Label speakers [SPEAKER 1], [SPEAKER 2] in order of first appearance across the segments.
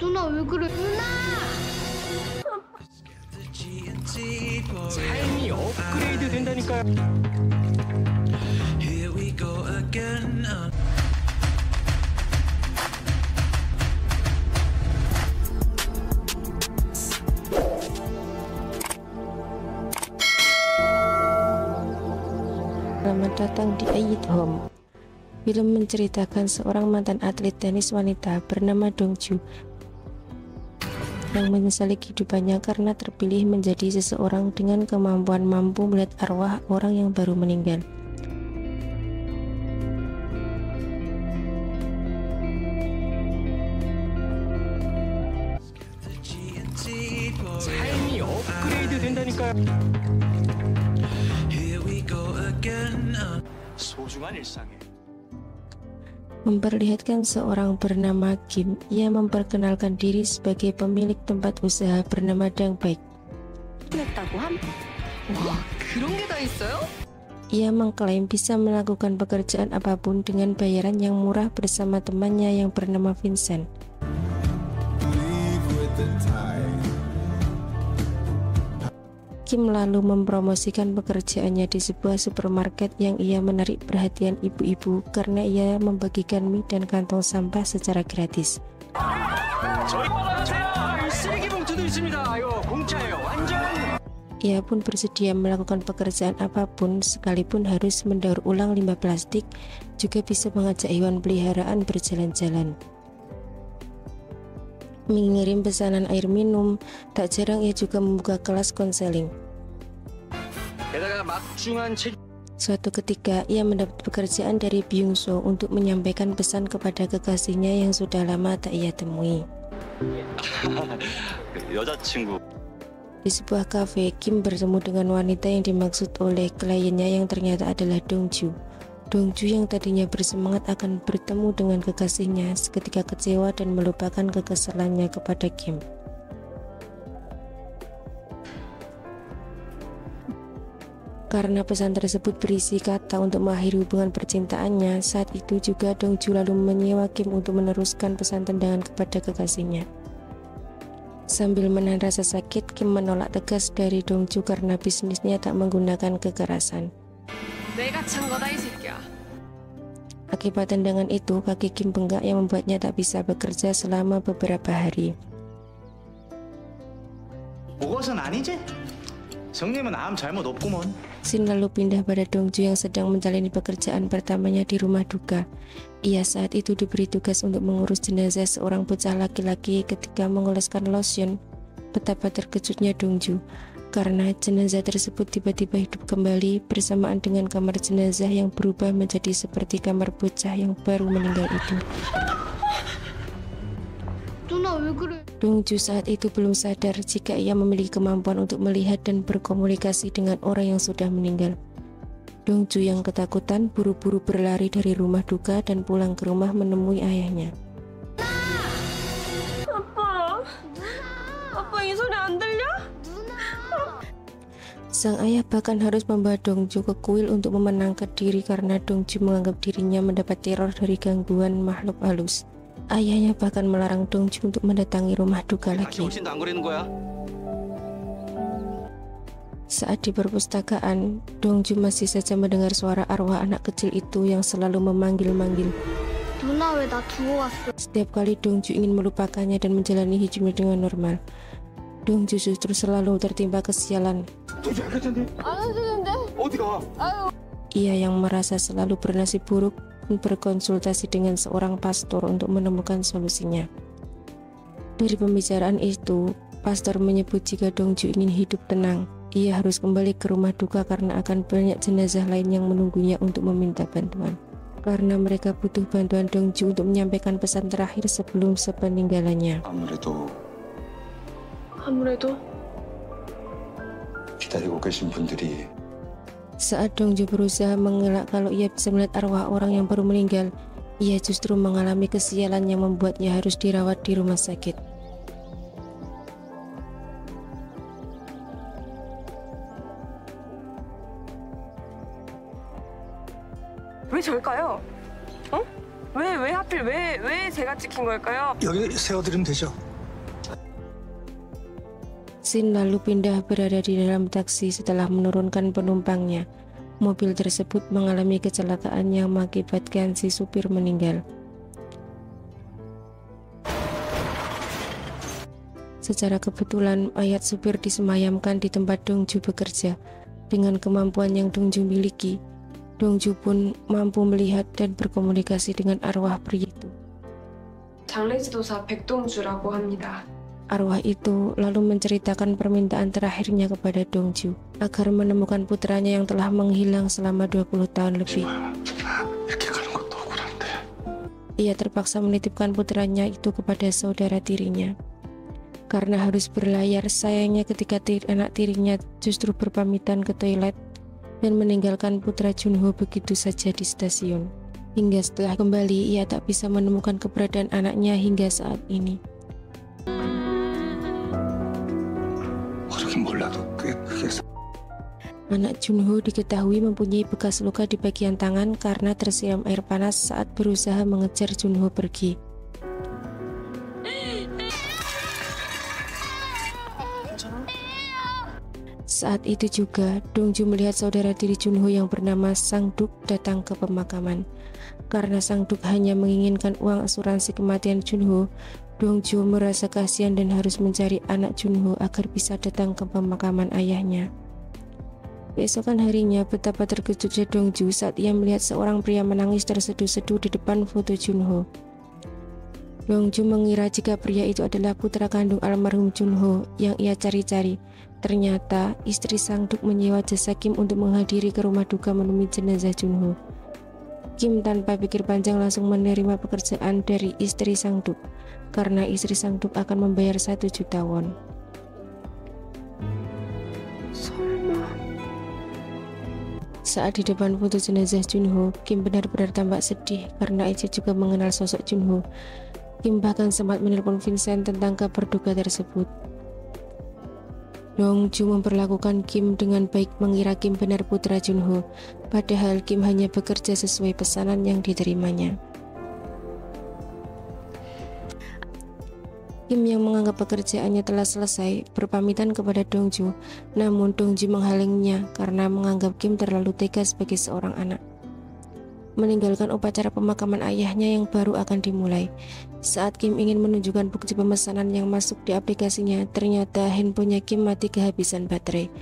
[SPEAKER 1] 누나 왜 그래? 누나!
[SPEAKER 2] 삶이 업그레이드 된다니까요.
[SPEAKER 3] Here we go again.
[SPEAKER 4] Selamat datang di Ayit Home. Film menceritakan seorang mantan atlet tenis wanita bernama Dongju yang menyesali kehidupannya karena terpilih menjadi seseorang dengan kemampuan mampu melihat arwah orang yang baru meninggal.
[SPEAKER 2] 삶이 업그레이드 된다니까요.
[SPEAKER 3] Here we go again.
[SPEAKER 2] 소중한 일상에
[SPEAKER 4] Memperlihatkan seorang bernama Kim. Ia memperkenalkan diri sebagai pemilik tempat usaha bernama Dangbek.
[SPEAKER 1] 와, 그런 게 다 있어요?
[SPEAKER 4] Ia mengklaim bisa melakukan pekerjaan apapun dengan bayaran yang murah bersama temannya yang bernama Vincent. Kim lalu mempromosikan pekerjaannya di sebuah supermarket yang ia menarik perhatian ibu-ibu karena ia membagikan mie dan kantong sampah secara gratis. Ia pun bersedia melakukan pekerjaan apapun sekalipun harus mendaur ulang limbah plastik, juga bisa mengajak hewan peliharaan berjalan-jalan. Mengirim pesanan air minum, tak jarang ia juga membuka kelas konseling. Suatu ketika, ia mendapat pekerjaan dari Byung-soo untuk menyampaikan pesan kepada kekasihnya yang sudah lama tak ia temui. Di sebuah kafe, Kim bertemu dengan wanita yang dimaksud oleh kliennya yang ternyata adalah Dongju. Dongju yang tadinya bersemangat akan bertemu dengan kekasihnya seketika kecewa dan melupakan kekesalannya kepada Kim. Karena pesan tersebut berisi kata untuk mengakhiri hubungan percintaannya, saat itu juga Dongju lalu menyewa Kim untuk meneruskan pesan tendangan kepada kekasihnya. Sambil menahan rasa sakit, Kim menolak tegas dari Dongju karena bisnisnya tak menggunakan kekerasan. Akibat tendangan itu, kaki Kim bengkak yang membuatnya tak bisa bekerja selama beberapa hari. Sin lalu pindah pada Dongju yang sedang menjalani pekerjaan pertamanya di rumah duka. Ia saat itu diberi tugas untuk mengurus jenazah seorang bocah laki-laki ketika mengoleskan lotion. Betapa terkejutnya Dongju karena jenazah tersebut tiba-tiba hidup kembali bersamaan dengan kamar jenazah yang berubah menjadi seperti kamar bocah yang baru meninggal itu. Dongju saat itu belum sadar jika ia memiliki kemampuan untuk melihat dan berkomunikasi dengan orang yang sudah meninggal. Dongju yang ketakutan buru-buru berlari dari rumah duka dan pulang ke rumah menemui ayahnya.
[SPEAKER 1] 아빠 이 소리 안 들려?
[SPEAKER 4] Sang ayah bahkan harus membawa Dongju ke kuil untuk memenangkan diri karena Dongju menganggap dirinya mendapat teror dari gangguan makhluk halus. Ayahnya bahkan melarang Dongju untuk mendatangi rumah duka lagi. Saat di perpustakaan, Dongju masih saja mendengar suara arwah anak kecil itu yang selalu memanggil-manggil.
[SPEAKER 1] 누나 왜 나 두고 갔어?
[SPEAKER 4] Setiap kali Dongju ingin melupakannya dan menjalani hidupnya dengan normal, Dongju justru selalu tertimpa kesialan. Ia yang merasa selalu bernasib buruk pun berkonsultasi dengan seorang pastor untuk menemukan solusinya. Dari pembicaraan itu, pastor menyebut jika Dongju ingin hidup tenang, ia harus kembali ke rumah duka karena akan banyak jenazah lain yang menunggunya untuk meminta bantuan. Karena mereka butuh bantuan Dongju untuk menyampaikan pesan terakhir sebelum sepeninggalannya.
[SPEAKER 1] 아무래도
[SPEAKER 5] 기다리고 계신 분들이
[SPEAKER 4] Saat Dongju berusaha mengelak kalau ia bisa melihat arwah orang yang baru meninggal, ia justru mengalami kesialan yang membuatnya harus dirawat di rumah sakit.
[SPEAKER 6] 왜 절까요? 왜 하필 왜 제가 찍힌 걸까요?
[SPEAKER 5] 여기 세워드리면 되죠?
[SPEAKER 4] Shin lalu pindah berada di dalam taksi setelah menurunkan penumpangnya. Mobil tersebut mengalami kecelakaan yang mengakibatkan si supir meninggal. Secara kebetulan, mayat supir disemayamkan di tempat Dongju bekerja. Dengan kemampuan yang Dongju miliki, Dongju pun mampu melihat dan berkomunikasi dengan arwah pria itu.
[SPEAKER 6] 장례지도사 백동주라고 합니다.
[SPEAKER 4] Arwah itu lalu menceritakan permintaan terakhirnya kepada Dongju agar menemukan putranya yang telah menghilang selama 20 tahun lebih. Ia terpaksa menitipkan putranya itu kepada saudara tirinya. Karena harus berlayar, sayangnya ketika anak tirinya justru berpamitan ke toilet dan meninggalkan putra Junho begitu saja di stasiun. Hingga setelah kembali, ia tak bisa menemukan keberadaan anaknya hingga saat ini. Anak Junho diketahui mempunyai bekas luka di bagian tangan karena tersiram air panas saat berusaha mengejar Junho pergi. Saat itu juga, Dongju melihat saudara tiri Junho yang bernama Sang-duk datang ke pemakaman. Karena Sang-duk hanya menginginkan uang asuransi kematian Junho, Dongju merasa kasihan dan harus mencari anak Junho agar bisa datang ke pemakaman ayahnya. Keesokan harinya, betapa terkejutnya Dongju saat ia melihat seorang pria menangis terseduh-seduh di depan foto Junho. Dongju mengira jika pria itu adalah putra kandung almarhum Junho yang ia cari-cari. Ternyata istri Sang-duk menyewa jasa Kim untuk menghadiri ke rumah duka menemui jenazah Junho. Kim tanpa pikir panjang langsung menerima pekerjaan dari istri Sang-duk karena istri Sang-duk akan membayar 1 juta won. Saat di depan foto jenazah Junho, Kim benar-benar tampak sedih karena ia juga mengenal sosok Junho. Kim bahkan sempat menelpon Vincent tentang kabar duka tersebut. Dongju memperlakukan Kim dengan baik mengira Kim benar putra Junho, padahal Kim hanya bekerja sesuai pesanan yang diterimanya. Kim yang menganggap pekerjaannya telah selesai berpamitan kepada Dongju, namun Dongju menghalangnya karena menganggap Kim terlalu tega sebagai seorang anak. Meninggalkan upacara pemakaman ayahnya yang baru akan dimulai. Saat Kim ingin menunjukkan bukti pemesanan yang masuk di aplikasinya, ternyata handphonenya Kim mati kehabisan baterai.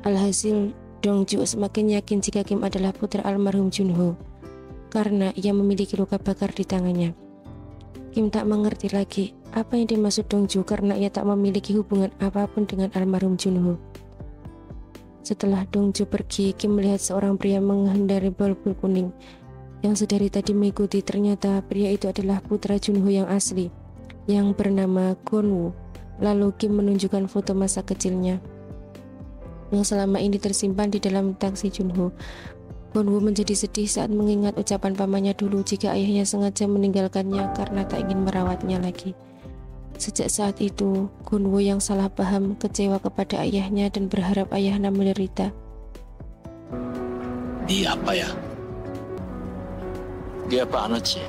[SPEAKER 4] Alhasil, Dongju semakin yakin jika Kim adalah putra almarhum Junho karena ia memiliki luka bakar di tangannya. Kim tak mengerti lagi apa yang dimaksud Dongju karena ia tak memiliki hubungan apapun dengan almarhum Junho. Setelah Dongju pergi, Kim melihat seorang pria mengendarai mobil kuning yang sedari tadi mengikuti. Ternyata pria itu adalah putra Junho yang asli, yang bernama Gonwoo. Lalu Kim menunjukkan foto masa kecilnya yang selama ini tersimpan di dalam taksi Junho. Gonwoo menjadi sedih saat mengingat ucapan pamannya dulu jika ayahnya sengaja meninggalkannya karena tak ingin merawatnya lagi. Sejak saat itu, Gonwoo yang salah paham, kecewa kepada ayahnya dan berharap ayahnya menderita.
[SPEAKER 2] Dia apa ya? Dia apa anaknya?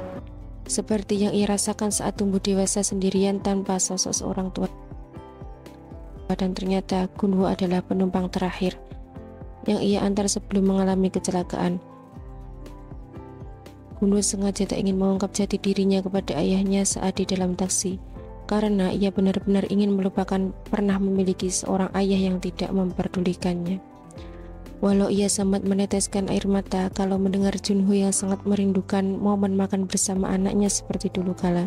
[SPEAKER 4] Seperti yang ia rasakan saat tumbuh dewasa sendirian tanpa sosok seorang tua. Dan ternyata Gonwoo adalah penumpang terakhir yang ia antar sebelum mengalami kecelakaan. Gonwoo sengaja tak ingin mengungkap jati dirinya kepada ayahnya saat di dalam taksi, karena ia benar-benar ingin melupakan pernah memiliki seorang ayah yang tidak memperdulikannya. Walau ia sempat meneteskan air mata kalau mendengar Junho yang sangat merindukan momen makan bersama anaknya seperti dulu kala.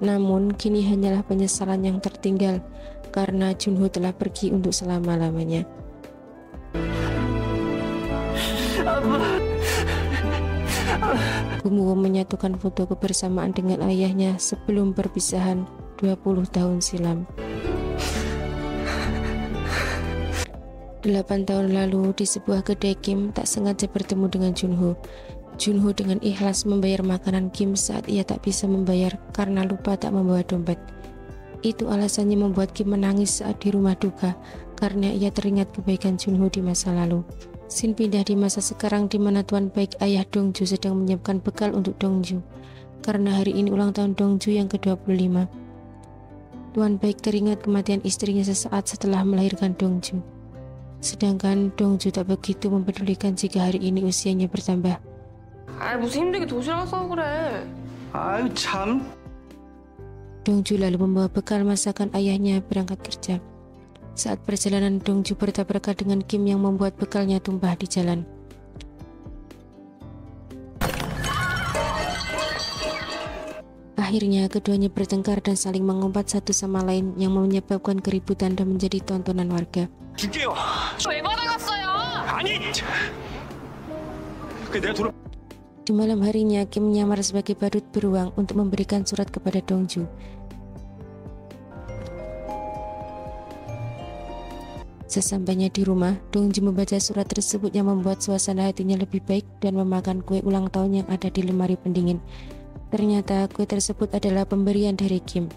[SPEAKER 4] Namun kini hanyalah penyesalan yang tertinggal karena Junho telah pergi untuk selama-lamanya. Gonwoo menyatukan foto kebersamaan dengan ayahnya sebelum perpisahan 20 tahun silam. 8 tahun lalu di sebuah kedai Kim tak sengaja bertemu dengan Junho. Junho dengan ikhlas membayar makanan Kim saat ia tak bisa membayar karena lupa tak membawa dompet. Itu alasannya membuat Kim menangis saat di rumah duka karena ia teringat kebaikan Junho di masa lalu. Scene pindah di masa sekarang di mana tuan baik ayah Dongju sedang menyiapkan bekal untuk Dongju. karena hari ini ulang tahun Dongju yang ke-25. Tuan Baik teringat kematian istrinya sesaat setelah melahirkan Dongju. Sedangkan Dongju tak begitu mempedulikan jika hari ini usianya bertambah.
[SPEAKER 6] 아, 무슨 힘들게 도시락 싸고 그래.
[SPEAKER 2] 아유 참.
[SPEAKER 4] Dongju lalu membawa bekal masakan ayahnya berangkat kerja. Saat perjalanan, Dongju bertabrakan dengan Kim yang membuat bekalnya tumpah di jalan. Akhirnya keduanya bertengkar dan saling mengumpat satu sama lain yang menyebabkan keributan dan menjadi tontonan warga.
[SPEAKER 2] 줄게요.
[SPEAKER 6] 왜 받아갔어요?
[SPEAKER 2] 아니. 그 내가 돌아.
[SPEAKER 4] Di malam harinya, Kim menyamar sebagai badut beruang untuk memberikan surat kepada Dongju. Sesampainya di rumah, Dongju membaca surat tersebut yang membuat suasana hatinya lebih baik dan memakan kue ulang tahun yang ada di lemari pendingin. Ternyata kue tersebut adalah pemberian dari Kim.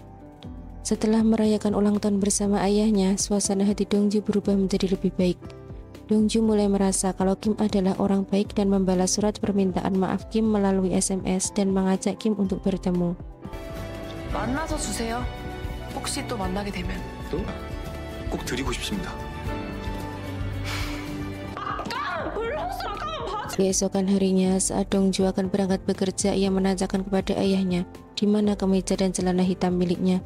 [SPEAKER 4] Setelah merayakan ulang tahun bersama ayahnya, suasana hati Dongju berubah menjadi lebih baik. Dongju mulai merasa kalau Kim adalah orang baik dan membalas surat permintaan maaf Kim melalui SMS dan mengajak Kim untuk bertemu.
[SPEAKER 5] 만나서 주세요. 혹시 또 만나게 되면.
[SPEAKER 2] 또? 꼭 드리고 싶습니다.
[SPEAKER 4] Keesokan harinya, saat Dongju akan berangkat bekerja, ia menanyakan kepada ayahnya di mana kemeja dan celana hitam miliknya.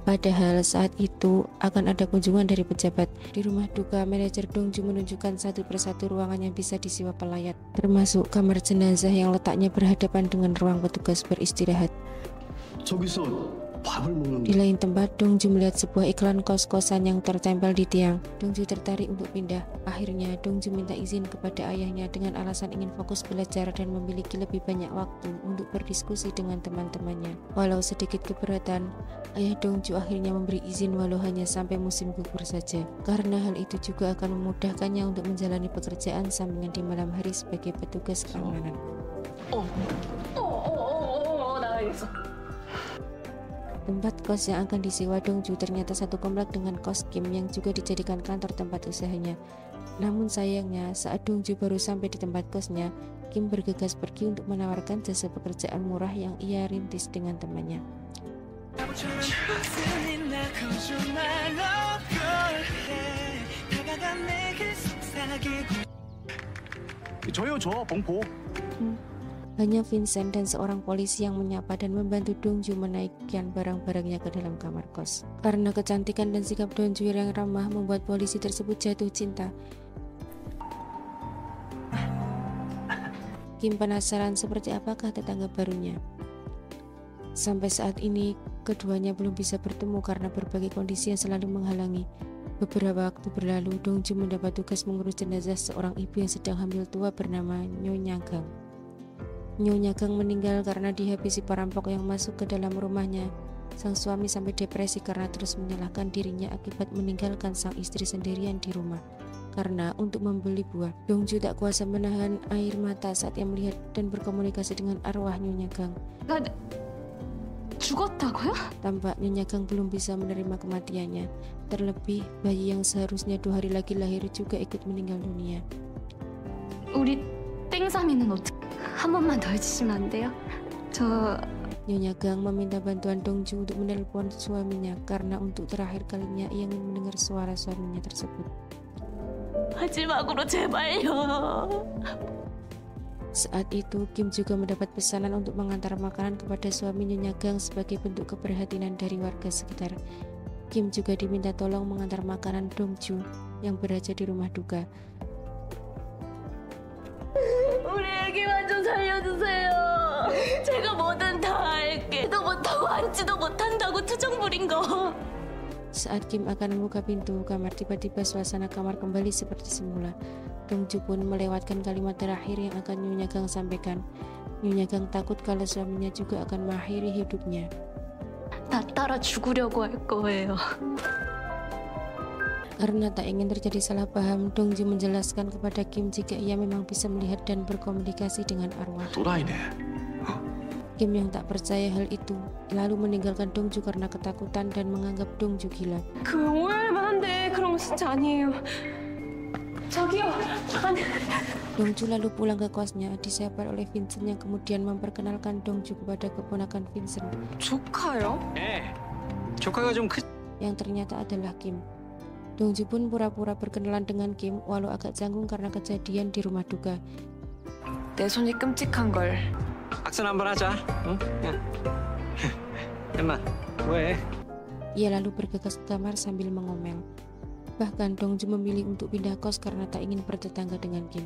[SPEAKER 4] Padahal saat itu akan ada kunjungan dari pejabat. Di rumah duka, manajer Dongju menunjukkan satu persatu ruangan yang bisa disewa pelayat, termasuk kamar jenazah yang letaknya berhadapan dengan ruang petugas beristirahat.
[SPEAKER 7] 저기서 밥을 먹는
[SPEAKER 4] Di lain tempat, Dongju melihat sebuah iklan kos-kosan yang tertempel di tiang. Dongju tertarik untuk pindah. Akhirnya, Dongju minta izin kepada ayahnya dengan alasan ingin fokus belajar dan memiliki lebih banyak waktu untuk berdiskusi dengan teman-temannya. Walau sedikit keberatan, ayah Dongju akhirnya memberi izin walau hanya sampai musim gugur saja. Karena hal itu juga akan memudahkannya untuk menjalani pekerjaan sampingan di malam hari sebagai petugas keamanan.
[SPEAKER 6] 나 알겠어.
[SPEAKER 4] Tempat kos yang akan disewa Dongju ternyata satu komplek dengan kos Kim yang juga dijadikan kantor tempat usahanya. Namun sayangnya, saat Dongju baru sampai di tempat kosnya, Kim bergegas pergi untuk menawarkan jasa pekerjaan murah yang ia rintis dengan temannya.
[SPEAKER 2] 저요 저 봉포.
[SPEAKER 4] Hanya Vincent dan seorang polisi yang menyapa dan membantu Dongju menaikkan barang-barangnya ke dalam kamar kos. Karena kecantikan dan sikap Dongju yang ramah membuat polisi tersebut jatuh cinta. Kim penasaran seperti apakah tetangga barunya. Sampai saat ini, keduanya belum bisa bertemu karena berbagai kondisi yang selalu menghalangi. Beberapa waktu berlalu, Dongju mendapat tugas mengurus jenazah seorang ibu yang sedang hamil tua bernama Nyonya Gang. Nyonya Gang meninggal karena dihabisi perampok yang masuk ke dalam rumahnya. Sang suami sampai depresi karena terus menyalahkan dirinya akibat meninggalkan sang istri sendirian di rumah. Karena untuk membeli buah, Dongju tak kuasa menahan air mata saat ia melihat dan berkomunikasi dengan arwah Nyonya Gang.
[SPEAKER 1] 죽었다고요?
[SPEAKER 4] Tampak Nyonya Gang belum bisa menerima kematiannya. Terlebih, bayi yang seharusnya 2 hari lagi lahir juga ikut meninggal dunia.
[SPEAKER 1] 우리 땡삼이는 어떻게? 한 번만 더 해주시면 안 돼요? 저
[SPEAKER 4] Nyonya Gang meminta bantuan Dongju untuk menelpon suaminya karena untuk terakhir kalinya ia ingin mendengar suara suaminya tersebut.
[SPEAKER 1] 마지막으로 제발요.
[SPEAKER 4] Saat itu, Kim juga mendapat pesanan untuk mengantar makanan kepada suami Nyonya Gang sebagai bentuk keprihatinan dari warga sekitar. Kim juga diminta tolong mengantar makanan Dongju yang berada di rumah duka.
[SPEAKER 1] 우리 애기만 좀 살려주세요. 제가 뭐든 다 할게. 도 못하고 앉지도 못한다고 투정 부린 거.
[SPEAKER 4] Saat Kim akan membuka pintu kamar, tiba-tiba suasana kamar kembali seperti semula. Dongju pun melewatkan kalimat terakhir yang akan Nyonya Gang sampaikan. Nyonya Gang takut kalau suaminya juga akan mengakhiri hidupnya.
[SPEAKER 1] 나 따라 죽으려고 할 거예요.
[SPEAKER 4] Karena tak ingin terjadi salah paham, Dongju menjelaskan kepada Kim jika ia memang bisa melihat dan berkomunikasi dengan arwah.
[SPEAKER 7] 또라이네.
[SPEAKER 4] Kim yang tak percaya hal itu lalu meninggalkan Dongju karena ketakutan dan menganggap Dongju gila.
[SPEAKER 6] 그 오해할 만한데 그런 거 진짜 아니에요. 저기요. 아니,
[SPEAKER 4] Dongju lalu pulang ke kosnya disapa oleh Vincent yang kemudian memperkenalkan Dongju kepada keponakan Vincent
[SPEAKER 5] 조카요?
[SPEAKER 2] 예. 조카가 좀 크.
[SPEAKER 4] yang ternyata adalah Kim. Dongju pun pura-pura berkenalan dengan Kim walau agak canggung karena kejadian di rumah duka.
[SPEAKER 5] 내 손이 끔찍한 걸.
[SPEAKER 2] 악수 한번 하자. 응? 야. emma, 왜?
[SPEAKER 4] Ia lalu bergegas ke kamar sambil mengomel. Bahkan Dongju memilih untuk pindah kos karena tak ingin bertetangga dengan Kim.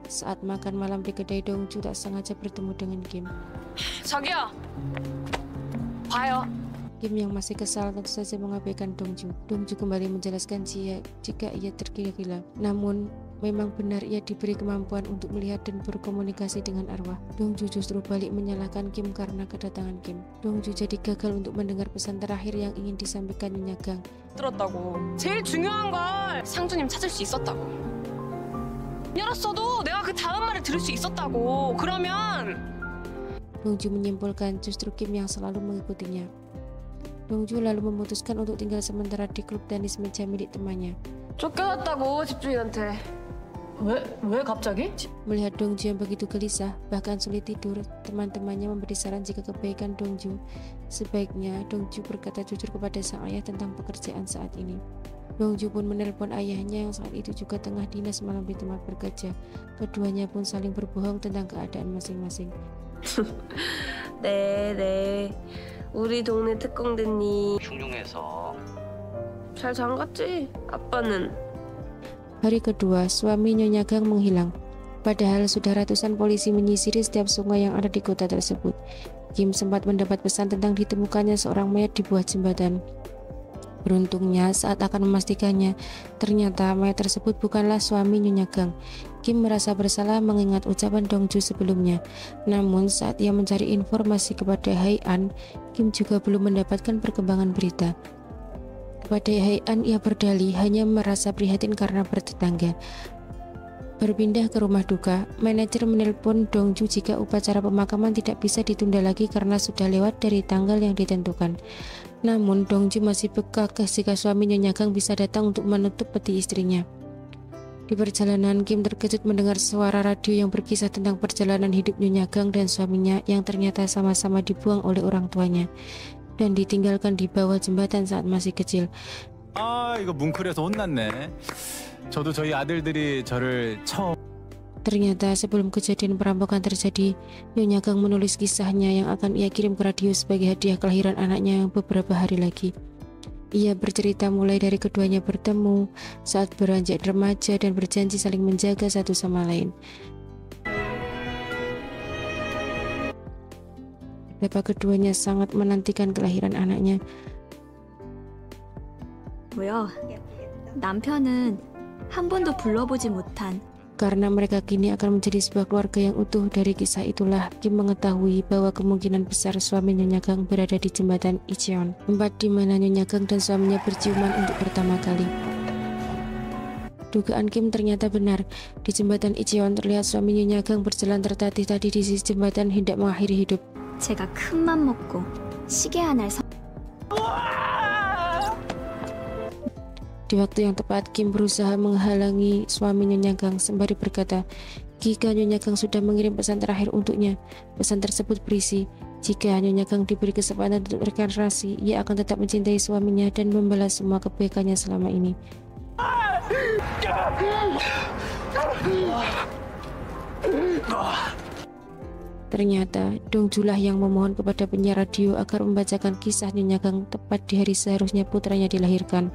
[SPEAKER 4] Saat makan malam di kedai, Dongju tak sengaja bertemu dengan Kim.
[SPEAKER 5] 저기요. 봐요.
[SPEAKER 4] Kim yang masih kesal tentu saja mengabaikan Dongju. Dongju kembali menjelaskan jika ia tergila-gila. Namun, memang benar ia diberi kemampuan untuk melihat dan berkomunikasi dengan arwah. Dongju justru balik menyalahkan Kim karena kedatangan Kim. Dongju jadi gagal untuk mendengar pesan terakhir yang ingin disampaikan Nyonya Gang.
[SPEAKER 5] 들었다고. 제일 중요한 걸 상주님 찾을 수 있었다고. 열었어도 내가 그 다음 말을 들을 수 있었다고. 그러면
[SPEAKER 4] Dongju menyimpulkan justru Kim yang selalu mengikutinya. Dongju lalu memutuskan untuk tinggal sementara di klub tenis meja milik temannya.
[SPEAKER 5] 쫓겨났다고 집주인한테. 왜 갑자기?
[SPEAKER 4] Melihat Dongju yang begitu gelisah, bahkan sulit tidur, teman-temannya memberi saran jika kebaikan Dongju. Sebaiknya Dongju berkata jujur kepada sang ayah tentang pekerjaan saat ini. Dongju pun menelpon ayahnya yang saat itu juga tengah dinas malam di tempat bekerja. Keduanya pun saling berbohong tentang keadaan masing-masing.
[SPEAKER 1] 네. 우리 동네 특공대님
[SPEAKER 2] 흉흉해서.
[SPEAKER 1] 잘 잠갔지? 아빠는?
[SPEAKER 4] Hari kedua, suami Nyonya Gang menghilang. Padahal sudah ratusan polisi menyisiri setiap sungai yang ada di kota tersebut. Kim sempat mendapat pesan tentang ditemukannya seorang mayat di bawah jembatan. Beruntungnya saat akan memastikannya, ternyata mayat tersebut bukanlah suami Nyonya Gang. Kim merasa bersalah mengingat ucapan Dongju sebelumnya. Namun saat ia mencari informasi kepada Hai-an, Kim juga belum mendapatkan perkembangan berita. Kepada Hai-an ia berdalih hanya merasa prihatin karena bertetangga. Berpindah ke rumah duka, manajer menelpon Dongju jika upacara pemakaman tidak bisa ditunda lagi karena sudah lewat dari tanggal yang ditentukan. Namun Dongju masih kekeh jika suami Nyonya Gang bisa datang untuk menutup peti istrinya. Di perjalanan, Kim terkejut mendengar suara radio yang berkisah tentang perjalanan hidup Nyonya Gang dan suaminya yang ternyata sama-sama dibuang oleh orang tuanya dan ditinggalkan di bawah jembatan saat masih kecil.
[SPEAKER 8] 아, 이거 뭉클해서 혼났네. 저도 저희 아들들이 저를 처음
[SPEAKER 4] Ternyata sebelum kejadian perampokan terjadi, Nyonya Gang menulis kisahnya yang akan ia kirim ke radio sebagai hadiah kelahiran anaknya yang beberapa hari lagi. Ia bercerita mulai dari keduanya bertemu, saat beranjak remaja dan berjanji saling menjaga satu sama lain. Betapa keduanya sangat menantikan kelahiran anaknya.
[SPEAKER 9] 뭐요? 남편은 한 번도 불러보지 못한
[SPEAKER 4] Karena mereka kini akan menjadi sebuah keluarga yang utuh. Dari kisah itulah Kim mengetahui bahwa kemungkinan besar suami Nyonya Gang berada di jembatan Icheon, tempat di mana Nyonya Gang dan suaminya berciuman untuk pertama kali. Dugaan Kim ternyata benar. Di jembatan Icheon terlihat suami Nyonya Gang berjalan tertatih-tatih di sisi jembatan hendak mengakhiri hidup.
[SPEAKER 9] 제가 큰맘 먹고 시계 하나를
[SPEAKER 4] Di waktu yang tepat, Kim berusaha menghalangi suami Nyonya Gang sembari berkata, jika Nyonya Gang sudah mengirim pesan terakhir untuknya. Pesan tersebut berisi, jika Nyonya Gang diberi kesempatan untuk regenerasi, ia akan tetap mencintai suaminya dan membalas semua kebaikannya selama ini. Ternyata Dongju lah yang memohon kepada penyiar radio agar membacakan kisah Nyonya Gang tepat di hari seharusnya putranya dilahirkan.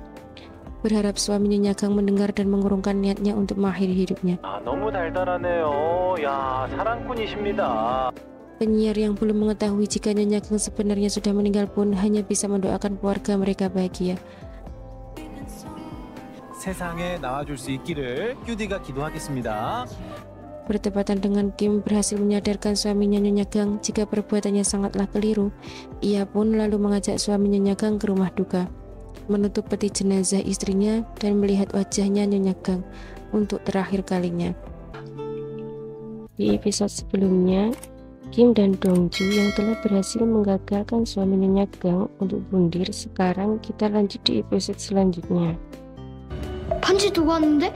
[SPEAKER 4] Berharap suami Nyonya Gang mendengar dan mengurungkan niatnya untuk mengakhiri hidupnya.
[SPEAKER 8] 너무 달달하네요. 야, 사랑꾼이십니다.
[SPEAKER 4] Penyiar yang belum mengetahui jika Nyonya Gang sebenarnya sudah meninggal pun hanya bisa mendoakan keluarga mereka bahagia.
[SPEAKER 8] 세상에 나와줄 수 있기를 큐디가 기도하겠습니다.
[SPEAKER 4] Bertepatan dengan Kim berhasil menyadarkan suaminya Nyonya Gang jika perbuatannya sangatlah keliru, ia pun lalu mengajak suami Nyonya Gang ke rumah duka, menutup peti jenazah istrinya dan melihat wajahnya Nyonya Gang untuk terakhir kalinya. Di episode sebelumnya, Kim dan Dongju yang telah berhasil menggagalkan suami Nyonya Gang untuk bundir. Sekarang kita lanjut di episode selanjutnya.
[SPEAKER 9] 반지 두고 왔는데?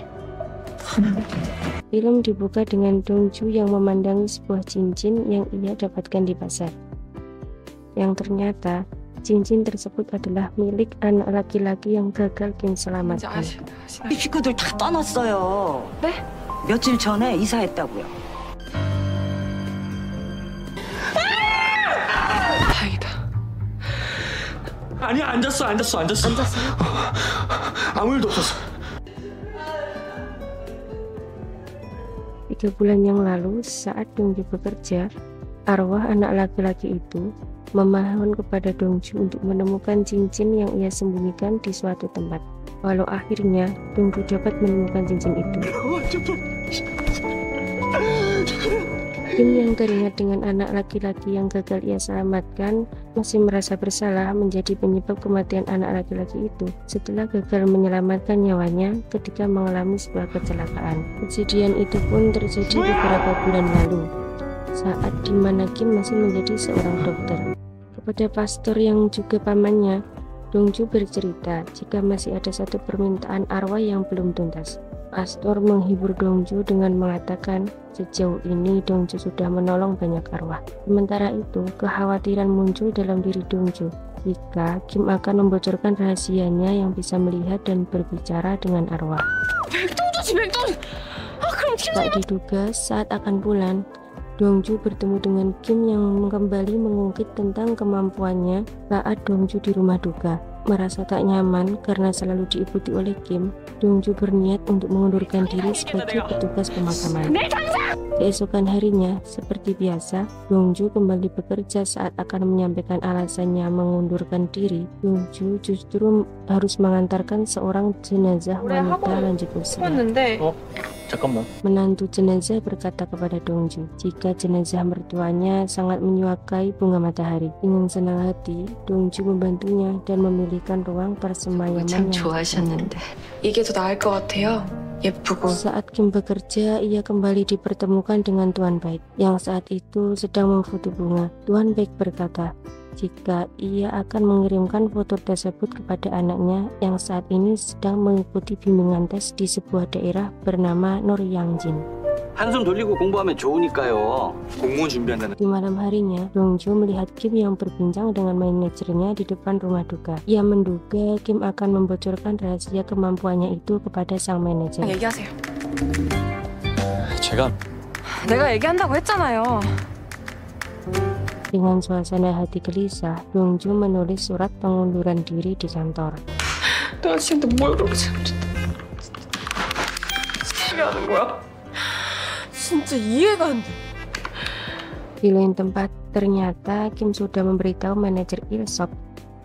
[SPEAKER 4] Film dibuka dengan Dongju yang memandangi sebuah cincin yang ia dapatkan di pasar. Yang ternyata cincin tersebut adalah milik anak laki-laki yang gagal Kim selamatkan.
[SPEAKER 10] 식구들 다 떠났어요.
[SPEAKER 6] 네?
[SPEAKER 10] 며칠 전에 이사했다고요.
[SPEAKER 6] 다행이다.
[SPEAKER 7] 아니야, 앉았어. 앉았어요? 아무 일도 없었어.
[SPEAKER 4] 3 bulan yang lalu, saat Dongju bekerja, arwah anak laki-laki itu memohon kepada Dongju untuk menemukan cincin yang ia sembunyikan di suatu tempat. Walau akhirnya Dongju dapat menemukan cincin itu. Kim yang teringat dengan anak laki-laki yang gagal ia selamatkan masih merasa bersalah menjadi penyebab kematian anak laki-laki itu setelah gagal menyelamatkan nyawanya ketika mengalami sebuah kecelakaan. Kejadian itu pun terjadi beberapa bulan lalu, saat dimana Kim masih menjadi seorang dokter. Kepada pastor yang juga pamannya, Dongju bercerita jika masih ada satu permintaan arwah yang belum tuntas. Pastor menghibur Dongju dengan mengatakan sejauh ini Dongju sudah menolong banyak arwah. Sementara itu, kekhawatiran muncul dalam diri Dongju jika Kim akan membocorkan rahasianya yang bisa melihat dan berbicara dengan arwah. Tak diduga, saat akan pulang, Dongju bertemu dengan Kim yang kembali mengungkit tentang kemampuannya saat Dongju di rumah duka. Merasa tak nyaman karena selalu diikuti oleh Kim, Dongju berniat untuk mengundurkan diri sebagai petugas pemakaman. Keesokan harinya, seperti biasa, Dongju kembali bekerja. Saat akan menyampaikan alasannya mengundurkan diri, Dongju justru harus mengantarkan seorang jenazah wanita lanjut usia.
[SPEAKER 7] 잠깐만.
[SPEAKER 4] Menantu jenazah berkata kepada Dongju jika jenazah mertuanya sangat menyukai bunga matahari. Dengan senang hati, Dongju membantunya dan memilihkan ruang persemayaman yang
[SPEAKER 5] 좋아하셨는데 이게 더 나을 것 같아요. 예쁘고.
[SPEAKER 4] Saat Kim bekerja, ia kembali dipertemukan dengan Tuan Baik yang saat itu sedang memfoto bunga. Tuan Baik berkata jika ia akan mengirimkan foto tersebut kepada anaknya yang saat ini sedang mengikuti bimbingan tes di sebuah daerah bernama Noryangjin.
[SPEAKER 2] 한숨 돌리고 공부하면 좋으니까요.
[SPEAKER 7] 공무원 준비한다는.
[SPEAKER 4] Di malam harinya, Dongju melihat Kim yang berbincang dengan manajernya di depan rumah duka. Ia menduga Kim akan membocorkan rahasia kemampuannya itu kepada sang manajer.
[SPEAKER 5] 얘기하세요.
[SPEAKER 7] 제가
[SPEAKER 5] 내가 얘기한다고 했잖아요.
[SPEAKER 4] Dengan suasana hati gelisah, Dongju menulis surat pengunduran diri di kantor.
[SPEAKER 6] 내가 지금 뭘 그렇게 잘못했다. 진짜 하는 거야? 진짜 이해가 안 돼.
[SPEAKER 4] Di lain tempat, ternyata Kim sudah memberitahu manajer Ilsop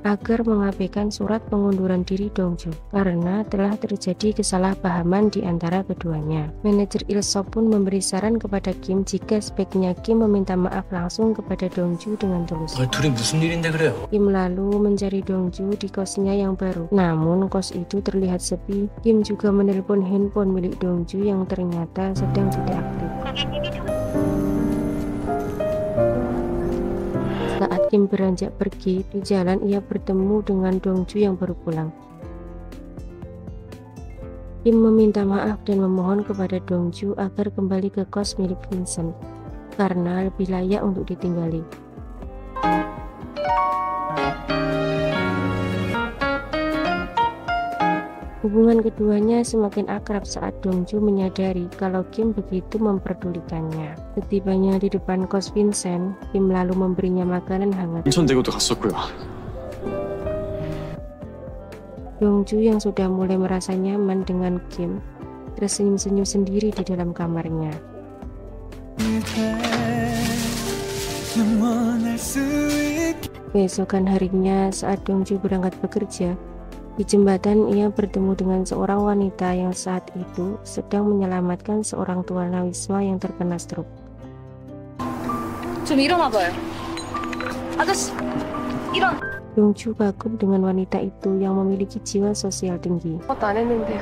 [SPEAKER 4] agar mengabaikan surat pengunduran diri Dongju karena telah terjadi kesalahpahaman di antara keduanya. Manajer Ilsop pun memberi saran kepada Kim jika sebaiknya Kim meminta maaf langsung kepada Dongju dengan tulus.
[SPEAKER 7] 둘이 무슨 일인데 그래요?
[SPEAKER 4] Kim lalu mencari Dongju di kosnya yang baru. Namun kos itu terlihat sepi. Kim juga menelpon handphone milik Dongju yang ternyata sedang tidak aktif. Saat Kim beranjak pergi, di jalan ia bertemu dengan Dongju yang baru pulang. Kim meminta maaf dan memohon kepada Dongju agar kembali ke kos milik Vincent karena lebih layak untuk ditinggali. Hubungan keduanya semakin akrab saat Dongju menyadari kalau Kim begitu memperdulikannya. Setibanya di depan kos Vincent, Kim lalu memberinya makanan hangat.
[SPEAKER 7] 인천대교도 갔었고요.
[SPEAKER 4] Dongju yang sudah mulai merasa nyaman dengan Kim tersenyum-senyum sendiri di dalam kamarnya. Keesokan harinya saat Dongju berangkat bekerja, di jembatan ia bertemu dengan seorang wanita yang saat itu sedang menyelamatkan seorang tunawisma yang terkena stroke.
[SPEAKER 6] 좀 일어나봐요. 아저씨, 일어나.
[SPEAKER 4] Dongju kagum dengan wanita itu yang memiliki jiwa sosial tinggi.
[SPEAKER 6] 아무것도 안 했는데요.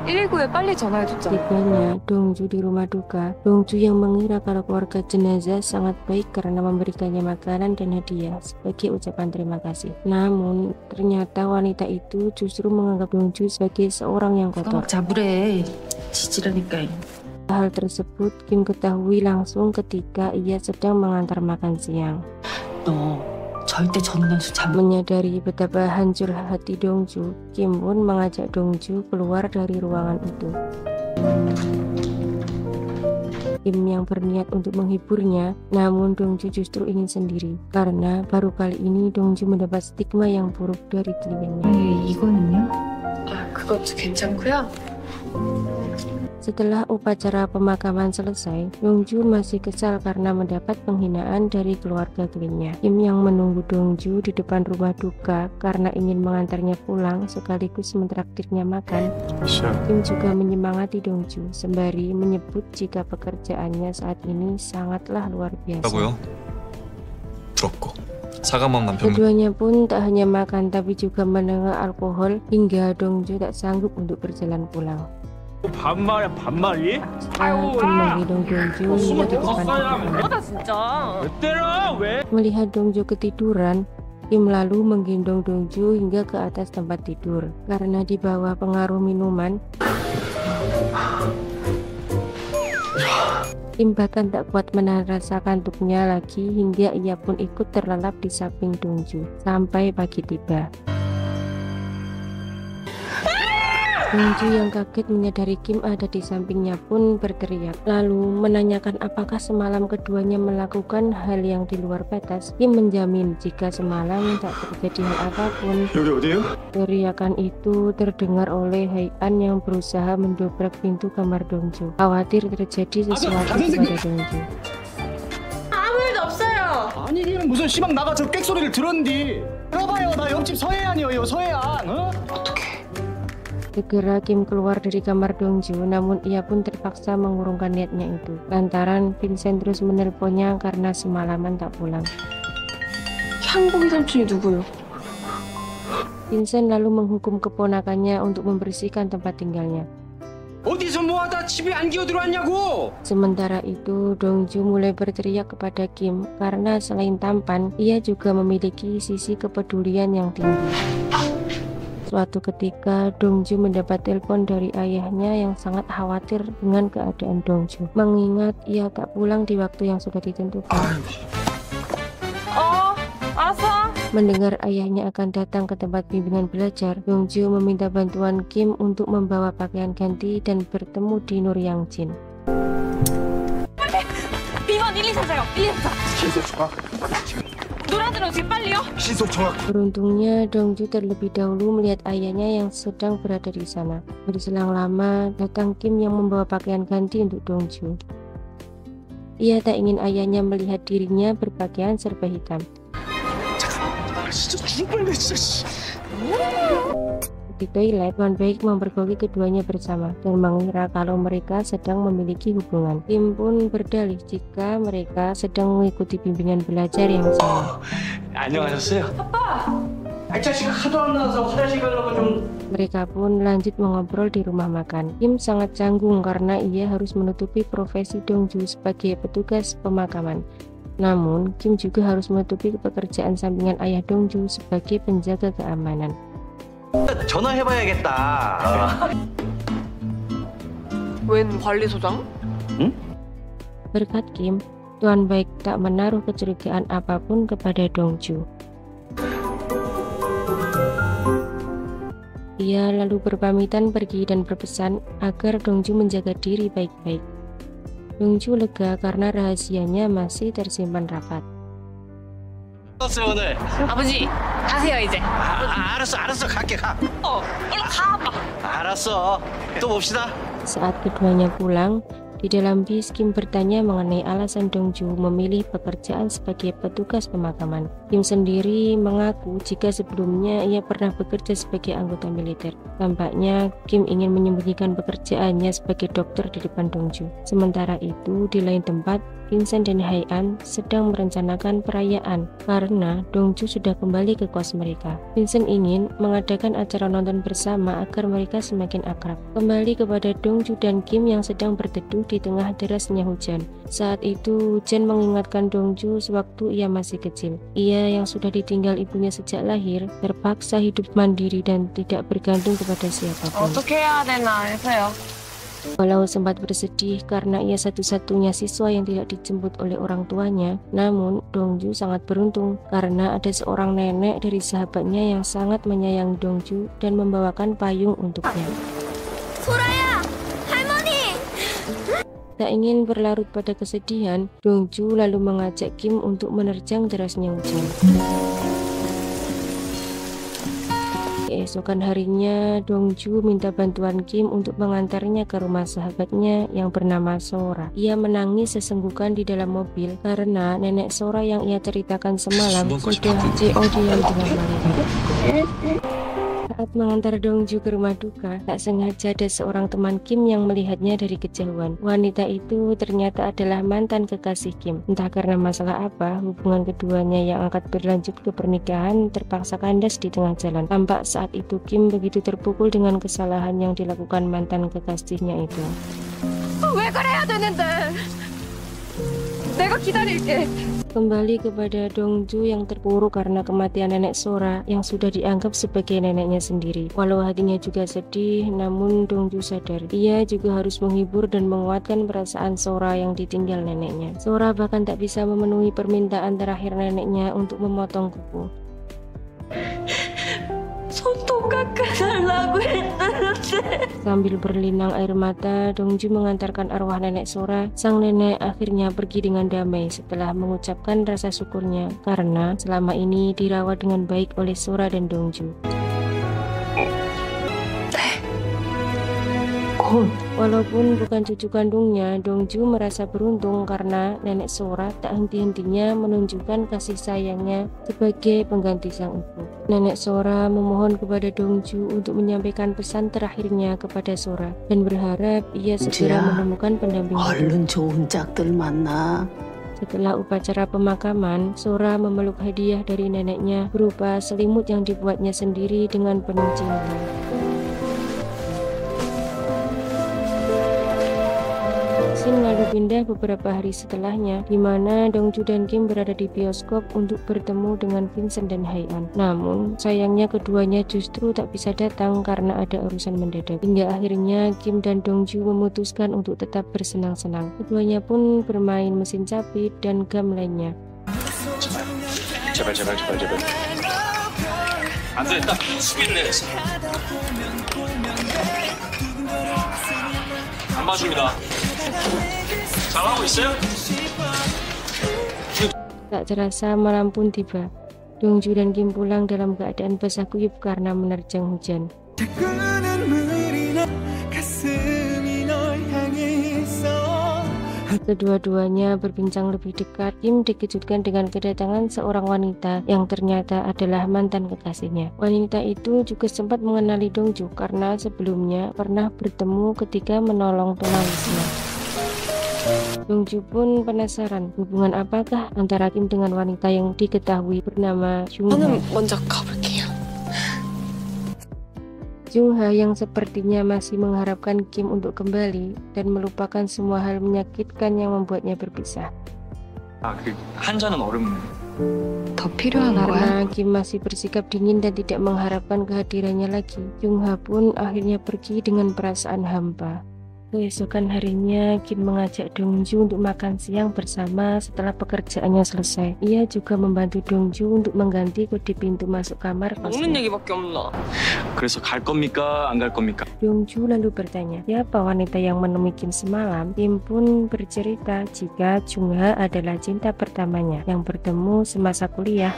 [SPEAKER 6] 119에 빨리 전화해줬잖아.
[SPEAKER 4] Tibanya Dongju di rumah duka, Dongju yang mengira kalau keluarga jenazah sangat baik karena memberikannya makanan dan hadiah sebagai ucapan terima kasih. Namun ternyata wanita itu justru menganggap Dongju sebagai seorang yang kotor.
[SPEAKER 10] 잡으래.
[SPEAKER 6] 지지라니까.
[SPEAKER 4] Hal tersebut Kim ketahui langsung ketika ia sedang mengantar makan siang.
[SPEAKER 6] 너 절대 전단수
[SPEAKER 4] Menyadari betapa hancur hati Dongju, Kim pun mengajak Dongju keluar dari ruangan itu. Kim yang berniat untuk menghiburnya, namun Dongju justru ingin sendiri karena baru kali ini Dongju mendapat stigma yang buruk dari kliennya.
[SPEAKER 6] 이거는요?
[SPEAKER 5] 그것도 괜찮고요.
[SPEAKER 4] Setelah upacara pemakaman selesai, Dongju masih kesal karena mendapat penghinaan dari keluarga kliennya. Kim yang menunggu Dongju di depan rumah duka karena ingin mengantarnya pulang sekaligus mentraktirnya makan. Kim juga menyemangati Dongju sembari menyebut jika pekerjaannya saat ini sangatlah luar biasa.
[SPEAKER 7] 부럽고 사과만 남편.
[SPEAKER 4] Keduanya pun tak hanya makan tapi juga menenggak alkohol hingga Dongju tak sanggup untuk berjalan pulang.
[SPEAKER 11] 반말이야 반말이?
[SPEAKER 4] Setelah Kim menggendong Dongju hingga di depan
[SPEAKER 5] 뭐다 진짜.
[SPEAKER 11] 왜 때려 왜?
[SPEAKER 4] Melihat Dongju ketiduran, Kim lalu menggendong Dongju hingga ke atas tempat tidur. Karena di bawah pengaruh minuman, Kim bahkan tak kuat menahan rasa kantuknya lagi hingga ia pun ikut terlelap di samping Dongju sampai pagi tiba. Dongju yang kaget menyadari Kim ada di sampingnya pun berteriak, lalu menanyakan apakah semalam keduanya melakukan hal yang di luar batas. Kim menjamin jika semalam tak terjadi hal apapun.
[SPEAKER 7] 여기 어디예요?
[SPEAKER 4] Teriakan itu terdengar oleh Haian yang berusaha mendobrak pintu kamar Dongju, khawatir terjadi sesuatu kepada Dongju.
[SPEAKER 6] 아무 일도 없어요.
[SPEAKER 11] 아니 이게 무슨 시방 나가 저 꽥소리를 들었는디. 들어봐요 나 옆집 서해안이에요 서해안. 어?
[SPEAKER 4] Segera Kim keluar dari kamar Dongju, namun ia pun terpaksa mengurungkan niatnya itu lantaran Vincent terus menelponnya karena semalaman tak pulang.
[SPEAKER 6] 향복이 삼촌이 누구요?
[SPEAKER 4] Vincent lalu menghukum keponakannya untuk membersihkan tempat tinggalnya.
[SPEAKER 11] 어디서 뭐하다 집에 안 기어 들어왔냐고.
[SPEAKER 4] Sementara itu Dongju mulai berteriak kepada Kim karena selain tampan, ia juga memiliki sisi kepedulian yang tinggi. Suatu ketika, Dongju mendapat telepon dari ayahnya yang sangat khawatir dengan keadaan Dongju, mengingat ia tak pulang di waktu yang sudah ditentukan.
[SPEAKER 5] 알았어.
[SPEAKER 4] Mendengar ayahnya akan datang ke tempat bimbingan belajar, Dongju meminta bantuan Kim untuk membawa pakaian ganti dan bertemu di Nuryangjin.
[SPEAKER 5] 비번 1244요. 1244. 노란색으로 지금 빨리요.
[SPEAKER 4] Beruntungnya Dongju terlebih dahulu melihat ayahnya yang sedang berada di sana. Berselang lama datang Kim yang membawa pakaian ganti untuk Dongju. Ia tak ingin ayahnya melihat dirinya berpakaian serba hitam. Di toilet, Won Baek mempergoki keduanya bersama dan mengira kalau mereka sedang memiliki hubungan. Kim pun berdalih jika mereka sedang mengikuti bimbingan belajar yang sama.
[SPEAKER 11] 안녕하셨어요? 아빠. 자식이 하도 안 나와서 화장실 가려고 좀.
[SPEAKER 4] Mereka pun lanjut mengobrol di rumah makan. Kim sangat canggung karena ia harus menutupi profesi Dongju sebagai petugas pemakaman. Namun, Kim juga harus menutupi pekerjaan sampingan ayah Dongju sebagai penjaga keamanan.
[SPEAKER 2] 전화해봐야겠다.
[SPEAKER 5] 웬 관리소장?
[SPEAKER 2] 응?
[SPEAKER 4] Berkat Kim, Tuan Baek tak menaruh kecurigaan apapun kepada Dongju. Ia lalu berpamitan pergi dan berpesan agar Dongju menjaga diri baik-baik. Dongju lega karena rahasianya masih tersimpan rapat.
[SPEAKER 2] 오늘.
[SPEAKER 5] 아버지, 가세요 이제.
[SPEAKER 2] 알았어 갈게 가.
[SPEAKER 5] 얼른 가, 아빠.
[SPEAKER 2] 알았어. 또 봅시다.
[SPEAKER 4] Saat keduanya pulang, di dalam bis Kim bertanya mengenai alasan Dongju memilih pekerjaan sebagai petugas pemakaman. Kim sendiri mengaku jika sebelumnya ia pernah bekerja sebagai anggota militer. Tampaknya Kim ingin menyembunyikan pekerjaannya sebagai dokter di depan Dongju. Sementara itu, di lain tempat, Vincent dan Haian sedang merencanakan perayaan karena Dongju sudah kembali ke kos mereka. Vincent ingin mengadakan acara nonton bersama agar mereka semakin akrab. Kembali kepada Dongju dan Kim yang sedang berteduh di tengah derasnya hujan. Saat itu hujan mengingatkan Dongju sewaktu ia masih kecil. Ia yang sudah ditinggal ibunya sejak lahir terpaksa hidup mandiri dan tidak bergantung kepada siapapun.
[SPEAKER 5] 어떻게 해야 되나 해서요.
[SPEAKER 4] Walau sempat bersedih karena ia satu-satunya siswa yang tidak dijemput oleh orang tuanya, namun Dongju sangat beruntung karena ada seorang nenek dari sahabatnya yang sangat menyayangi Dongju dan membawakan payung untuknya.
[SPEAKER 1] 소라야! 할머니!
[SPEAKER 4] Tak ingin berlarut pada kesedihan, Dongju lalu mengajak Kim untuk menerjang derasnya hujan. Keesokan harinya, Dongju minta bantuan Kim untuk mengantarnya ke rumah sahabatnya yang bernama Sora. Ia menangis sesenggukan di dalam mobil karena nenek Sora yang ia ceritakan semalam sudah COD yang tengah melahirkan. Saat mengantar Dongju ke rumah duka, tak sengaja ada seorang teman Kim yang melihatnya dari kejauhan. Wanita itu ternyata adalah mantan kekasih Kim. Entah karena masalah apa, hubungan keduanya yang akan berlanjut ke pernikahan terpaksa kandas di tengah jalan. Tampak saat itu Kim begitu terpukul dengan kesalahan yang dilakukan mantan kekasihnya itu.
[SPEAKER 6] 왜 그래야 되는데? 내가 기다릴게.
[SPEAKER 4] Kembali kepada Dongju yang terpuruk karena kematian nenek Sora yang sudah dianggap sebagai neneknya sendiri. Walau hatinya juga sedih, namun Dongju sadar ia juga harus menghibur dan menguatkan perasaan Sora yang ditinggal neneknya. Sora bahkan tak bisa memenuhi permintaan terakhir neneknya untuk memotong kuku. Sambil berlinang air mata, Dongju mengantarkan arwah nenek Sora. Sang nenek akhirnya pergi dengan damai setelah mengucapkan rasa syukurnya karena selama ini dirawat dengan baik oleh Sora dan Dongju. Walaupun bukan cucu kandungnya, Dongju merasa beruntung karena nenek Sora tak henti-hentinya menunjukkan kasih sayangnya sebagai pengganti sang ibu. Nenek Sora memohon kepada Dongju untuk menyampaikan pesan terakhirnya kepada Sora dan berharap ia segera menemukan pendamping hidup.
[SPEAKER 10] 얼른 좋은 짝들 만나.
[SPEAKER 4] Setelah upacara pemakaman, Sora memeluk hadiah dari neneknya berupa selimut yang dibuatnya sendiri dengan penuh cinta. Lalu pindah beberapa hari setelahnya, di mana Dongju dan Kim berada di bioskop untuk bertemu dengan Vincent dan Haean. Namun, sayangnya keduanya justru tak bisa datang karena ada urusan mendadak. Hingga akhirnya Kim dan Dongju memutuskan untuk tetap bersenang-senang. Keduanya pun bermain mesin capit dan game lainnya.
[SPEAKER 7] 제발. 안 되겠다. 수비를 내렸어. 안 봐줍니다. 잘하고 있어요?
[SPEAKER 4] Tak terasa malam pun tiba. Dongju dan Kim pulang dalam keadaan basah kuyup karena menerjang hujan. Kedua-duanya berbincang lebih dekat. Kim dikejutkan dengan kedatangan seorang wanita yang ternyata adalah mantan kekasihnya. Wanita itu juga sempat mengenali Dongju karena sebelumnya pernah bertemu ketika menolong tunawisma. Dongju pun penasaran hubungan apakah antara Kim dengan wanita yang diketahui bernama Jungha.
[SPEAKER 6] 저는 먼저 가볼게요.
[SPEAKER 4] Jungha yang sepertinya masih mengharapkan Kim untuk kembali dan melupakan semua hal menyakitkan yang membuatnya berpisah.
[SPEAKER 7] 한 잔은 얼음.
[SPEAKER 6] 더 필요한 거야?
[SPEAKER 4] Karena Kim masih bersikap dingin dan tidak mengharapkan kehadirannya lagi, Jungha pun akhirnya pergi dengan perasaan hampa. Keesokan harinya, Kim mengajak Dongju untuk makan siang bersama setelah pekerjaannya selesai. Ia juga membantu Dongju untuk mengganti kode pintu masuk kamar kosnya.
[SPEAKER 6] 얘기밖에 없나?
[SPEAKER 7] 그래서 갈 겁니까? 안 갈 겁니까?
[SPEAKER 4] Dongju lalu bertanya, siapa wanita yang menemui Kim semalam? Kim pun bercerita jika Jungha adalah cinta pertamanya yang bertemu semasa kuliah.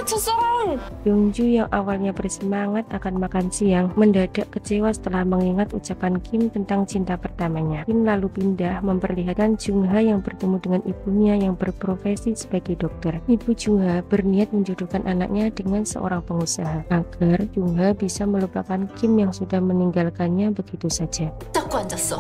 [SPEAKER 6] 첫사랑!
[SPEAKER 4] Dongju yang awalnya bersemangat akan makan siang mendadak kecewa setelah mengingat ucapan Kim tentang cinta pertamanya. Kim lalu pindah memperlihatkan Jungha yang bertemu dengan ibunya yang berprofesi sebagai dokter. Ibu Jungha berniat menjodohkan anaknya dengan seorang pengusaha agar Jungha bisa melupakan Kim yang sudah meninggalkannya begitu saja.
[SPEAKER 1] 잡고 앉았어.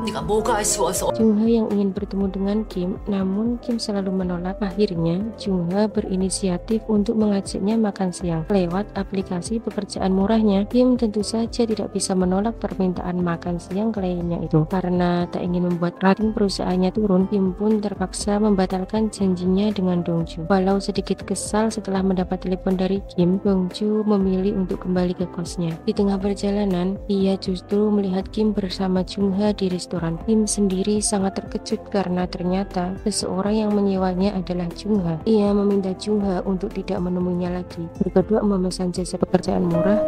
[SPEAKER 1] 네가 뭐가 아쉬워서?
[SPEAKER 4] Jungha yang ingin bertemu dengan Kim, namun Kim selalu menolak. Akhirnya, Jungha berinisiatif untuk mengajaknya makan siang lewat aplikasi pekerjaan murahnya. Kim tentu saja tidak bisa menolak permintaan makan siang kliennya itu. Karena tak ingin membuat rating perusahaannya turun, Kim pun terpaksa membatalkan janjinya dengan Dongju. Walau sedikit kesal setelah mendapat telepon dari Kim, Dongju memilih untuk kembali ke kosnya. Di tengah perjalanan, ia justru melihat Kim bersama Jungha di restoran. Kim sendiri sangat terkejut karena ternyata seseorang yang menyewanya adalah Jungha. Ia meminta Jungha untuk tidak menemuinya lagi. Berdua memesan jasa pekerjaan murah.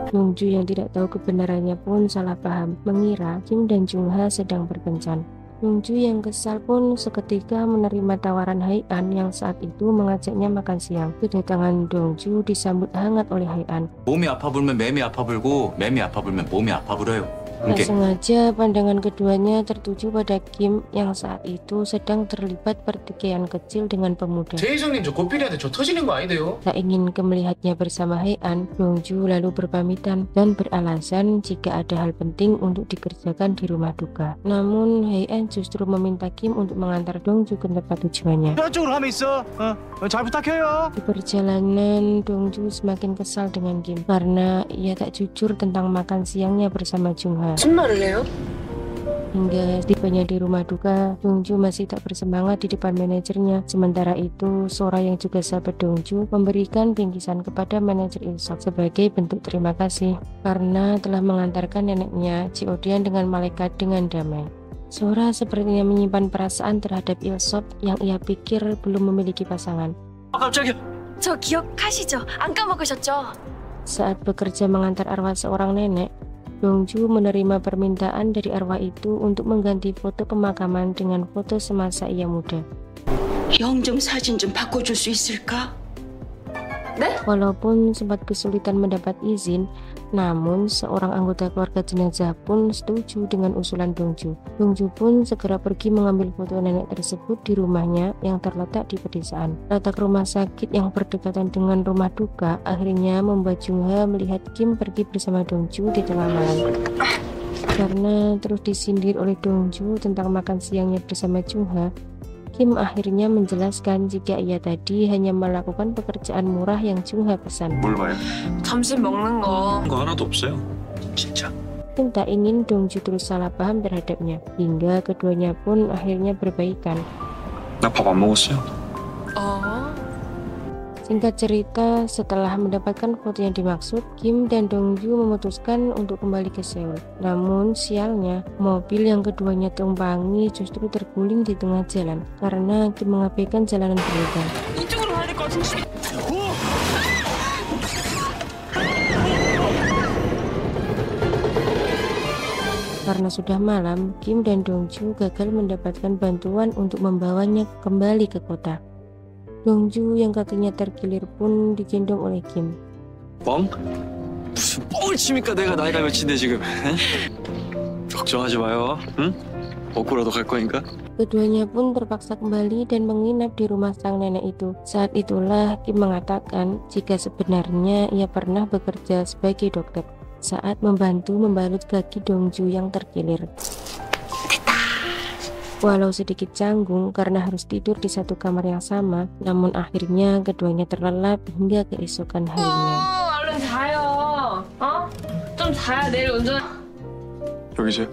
[SPEAKER 4] Dongju yang tidak tahu kebenarannya pun salah paham, mengira Kim dan Jungha sedang berkencan. Dongju yang kesal pun seketika menerima tawaran Hae-an yang saat itu mengajaknya makan siang. Kedatangan Dongju disambut hangat oleh Hae-an.
[SPEAKER 12] 몸이 아파 불면 매미 아파 불고 매미 아파 불면 몸이 아파 불어요.
[SPEAKER 4] Tak sengaja pandangan keduanya tertuju pada Kim yang saat itu sedang terlibat pertikaian kecil dengan pemuda.
[SPEAKER 11] 대회장님 저 고필이한테 저 터지는 거 아니대요?
[SPEAKER 4] Tak ingin melihatnya bersama Hae-an, Dongju lalu berpamitan dan beralasan jika ada hal penting untuk dikerjakan di rumah duka. Namun Hae-an justru meminta Kim untuk mengantar Dongju ke tempat tujuannya.
[SPEAKER 11] 저쪽으로 가면 있어. 잘 부탁해요.
[SPEAKER 4] Di perjalanan, Dongju semakin kesal dengan Kim karena ia tak jujur tentang makan siangnya bersama Jungha.
[SPEAKER 6] 무슨 말을 해요?
[SPEAKER 4] Hingga tibanya di rumah duka, Dongju masih tak bersemangat di depan manajernya. Sementara itu, Sora yang juga sahabat Dongju memberikan bingkisan kepada manajer Ilsok sebagai bentuk terima kasih karena telah mengantarkan neneknya Ji-odian dengan malaikat dengan damai. Sora sepertinya menyimpan perasaan terhadap Ilsok yang ia pikir belum memiliki pasangan.
[SPEAKER 2] 깜짝이야.
[SPEAKER 5] 저 기억하시죠? 안 까먹으셨죠?
[SPEAKER 4] Saat bekerja mengantar arwah seorang nenek, Dongju menerima permintaan dari arwah itu untuk mengganti foto pemakaman dengan foto semasa ia muda.
[SPEAKER 10] 영정 사진 좀 바꿔줄 수 있을까?
[SPEAKER 4] Walaupun sempat kesulitan mendapat izin, namun seorang anggota keluarga jenazah pun setuju dengan usulan Dongju. Dongju pun segera pergi mengambil foto nenek tersebut di rumahnya yang terletak di pedesaan. Letak rumah sakit yang berdekatan dengan rumah duka akhirnya membuat Jungha melihat Kim pergi bersama Dongju di tengah malam. Karena terus disindir oleh Dongju tentang makan siangnya bersama Jungha, Kim akhirnya menjelaskan jika ia tadi hanya melakukan pekerjaan murah yang Jungha pesan.
[SPEAKER 7] 뭘 봐요?
[SPEAKER 5] 점심 먹는 거.
[SPEAKER 7] 거 하나도 없어요. 진짜.
[SPEAKER 4] Kim tak ingin Dongju terus salah paham terhadapnya, hingga keduanya pun akhirnya berbaikan.
[SPEAKER 7] 나 밥 안 먹었어요.
[SPEAKER 4] Singkat cerita, setelah mendapatkan foto yang dimaksud, Kim dan Dongju memutuskan untuk kembali ke Seoul. Namun sialnya, mobil yang keduanya tumpangi justru terguling di tengah jalan karena Kim mengabaikan jalanan berlumpur.
[SPEAKER 5] 이쪽으로 가야 될 것 같은데.
[SPEAKER 4] Karena sudah malam, Kim dan Dongju gagal mendapatkan bantuan untuk membawanya kembali ke kota. Dongju yang kakinya terkilir pun digendong oleh Kim.
[SPEAKER 7] 뻥? 무슨 뻥을 칩니까? 내가 나이가 몇인데 지금. 걱정하지 마요. 응? 먹고라도 갈 거니까.
[SPEAKER 4] Keduanya pun terpaksa kembali dan menginap di rumah sang nenek itu. Saat itulah Kim mengatakan jika sebenarnya ia pernah bekerja sebagai dokter saat membantu membalut kaki Dongju yang terkilir. Walau sedikit canggung karena harus tidur di satu kamar yang sama, namun akhirnya keduanya terlelap hingga keesokan harinya.
[SPEAKER 5] 얼른 자요. 좀 자야 내일 운전.
[SPEAKER 7] 여기세요?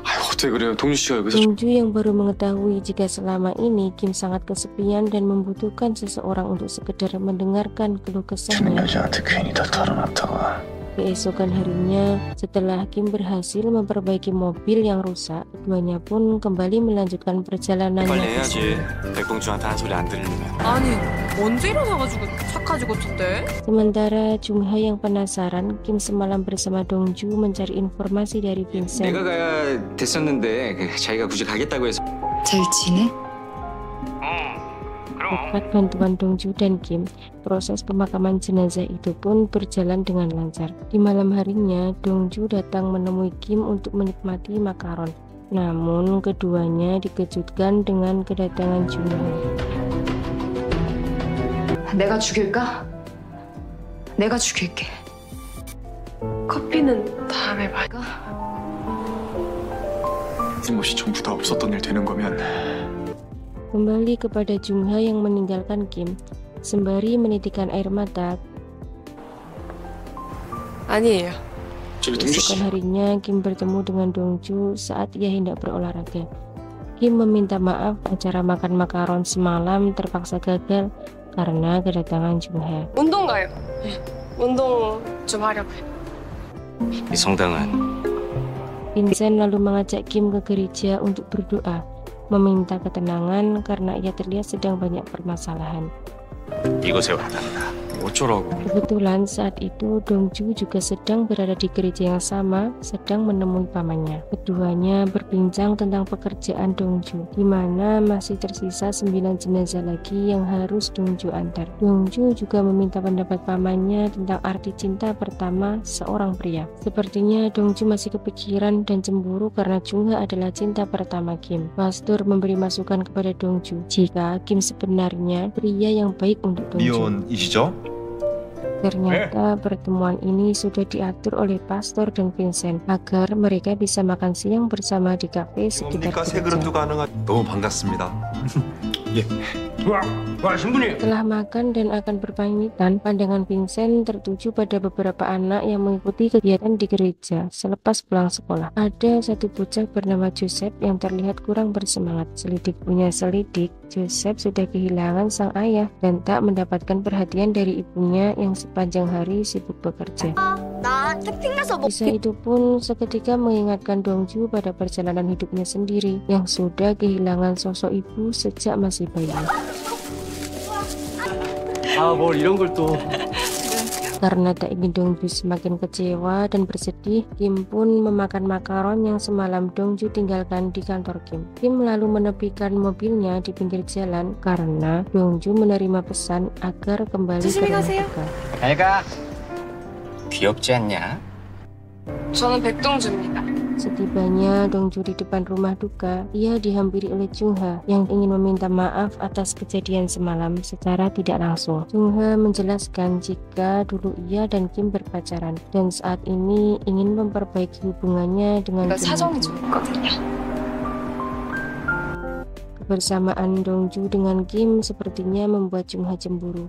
[SPEAKER 7] 아유 어떻게 그래요? 동주 씨가 여기서
[SPEAKER 4] Dongju yang baru mengetahui jika selama ini Kim sangat kesepian dan membutuhkan seseorang untuk sekedar mendengarkan keluh kesahnya.
[SPEAKER 7] 여자한테 괜히 다 털어놨다가
[SPEAKER 4] Keesokan harinya, setelah Kim berhasil memperbaiki mobil yang rusak, keduanya pun kembali melanjutkan perjalanannya.
[SPEAKER 12] 빨리 해야지. 백봉주한테 한 소리 안 들리면.
[SPEAKER 5] 아니 언제 일어나가지고 차까지 고쳤대?
[SPEAKER 4] Sementara Jungha yang penasaran, Kim semalam bersama Dongju mencari informasi dari Vincent.
[SPEAKER 12] 내가 가야 됐었는데 자기가 굳이 가겠다고 해서.
[SPEAKER 5] 잘 지내?
[SPEAKER 4] Berkat bantuan Dongju dan Kim, proses pemakaman jenazah itu pun berjalan dengan lancar. Di malam harinya, Dongju datang menemui Kim untuk menikmati makaron. Namun keduanya dikejutkan dengan kedatangan Jungha.
[SPEAKER 5] 내가 죽일까? 내가 죽일게.
[SPEAKER 6] 커피는 다음에 말까?
[SPEAKER 7] 끊임없이 전부 다 없었던 일 되는 거면
[SPEAKER 4] Kembali kepada Jung Ha yang meninggalkan Kim, sembari menitikkan air mata.
[SPEAKER 6] 아니에요.
[SPEAKER 4] Keesokan harinya, Kim bertemu dengan Dongju saat ia hendak berolahraga. Kim meminta maaf acara makan makaron semalam terpaksa gagal karena kedatangan Jung Ha.
[SPEAKER 6] 운동 가요. 운동 좀 하려고요.
[SPEAKER 12] 이 성당은
[SPEAKER 4] Vincent lalu mengajak Kim ke gereja untuk berdoa, meminta ketenangan karena ia terlihat sedang banyak permasalahan.
[SPEAKER 12] 이곳에 왔단다.
[SPEAKER 7] 어쩌라고.
[SPEAKER 4] Kebetulan saat itu Dongju juga sedang berada di gereja yang sama, sedang menemui pamannya. Keduanya berbincang tentang pekerjaan Dongju, di mana masih tersisa 9 jenazah lagi yang harus Dongju antar. Dongju juga meminta pendapat pamannya tentang arti cinta pertama seorang pria. Sepertinya Dongju masih kepikiran dan cemburu karena Jung Ha adalah cinta pertama Kim. Pastor memberi masukan kepada Dongju jika Kim sebenarnya pria yang baik untuk Dongju.
[SPEAKER 13] 미혼이시죠?
[SPEAKER 4] Ternyata pertemuan ini sudah diatur oleh Pastor dan Vincent agar mereka bisa makan siang bersama di kafe sekitar gereja.
[SPEAKER 13] 너무 반갑습니다. 예.
[SPEAKER 4] Setelah makan dan akan berpamitan, pandangan Vincent tertuju pada beberapa anak yang mengikuti kegiatan di gereja selepas pulang sekolah. Ada satu bocah bernama Joseph yang terlihat kurang bersemangat. Selidik punya selidik, Joseph sudah kehilangan sang ayah dan tak mendapatkan perhatian dari ibunya yang sepanjang hari sibuk bekerja. Kisah itu pun seketika mengingatkan Dongju pada perjalanan hidupnya sendiri yang sudah kehilangan sosok ibu sejak masih bayi.
[SPEAKER 7] 뭘 이런 걸 또.
[SPEAKER 4] Karena tak ingin Dongju semakin kecewa dan bersedih, Kim pun memakan makaron yang semalam Dongju tinggalkan di kantor Kim. Kim lalu menepikan mobilnya di pinggir jalan karena Dongju menerima pesan agar kembali ke rumah duka.
[SPEAKER 12] 잘가. 귀엽지 않냐?
[SPEAKER 6] 저는 백동주입니다.
[SPEAKER 4] Setibanya Dongju di depan rumah duka, ia dihampiri oleh Jung Ha yang ingin meminta maaf atas kejadian semalam secara tidak langsung. Jung Ha menjelaskan jika dulu ia dan Kim berpacaran dan saat ini ingin memperbaiki hubungannya dengan Kim. Kebersamaan Dongju dengan Kim sepertinya membuat Jung Ha cemburu.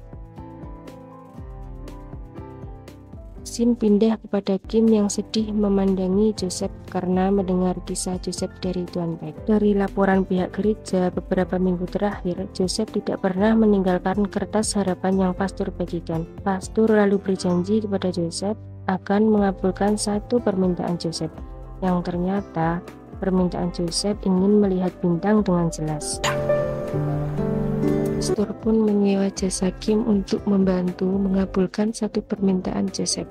[SPEAKER 4] Scene pindah kepada Kim yang sedih memandangi Joseph karena mendengar kisah Joseph dari Tuan Baik. Dari laporan pihak gereja beberapa minggu terakhir, Joseph tidak pernah meninggalkan kertas harapan yang pastor bagikan. Pastor lalu berjanji kepada Joseph akan mengabulkan satu permintaan Joseph, yang ternyata permintaan Joseph ingin melihat bintang dengan jelas. Pastor pun menyewa jasa Kim untuk membantu mengabulkan satu permintaan Joseph.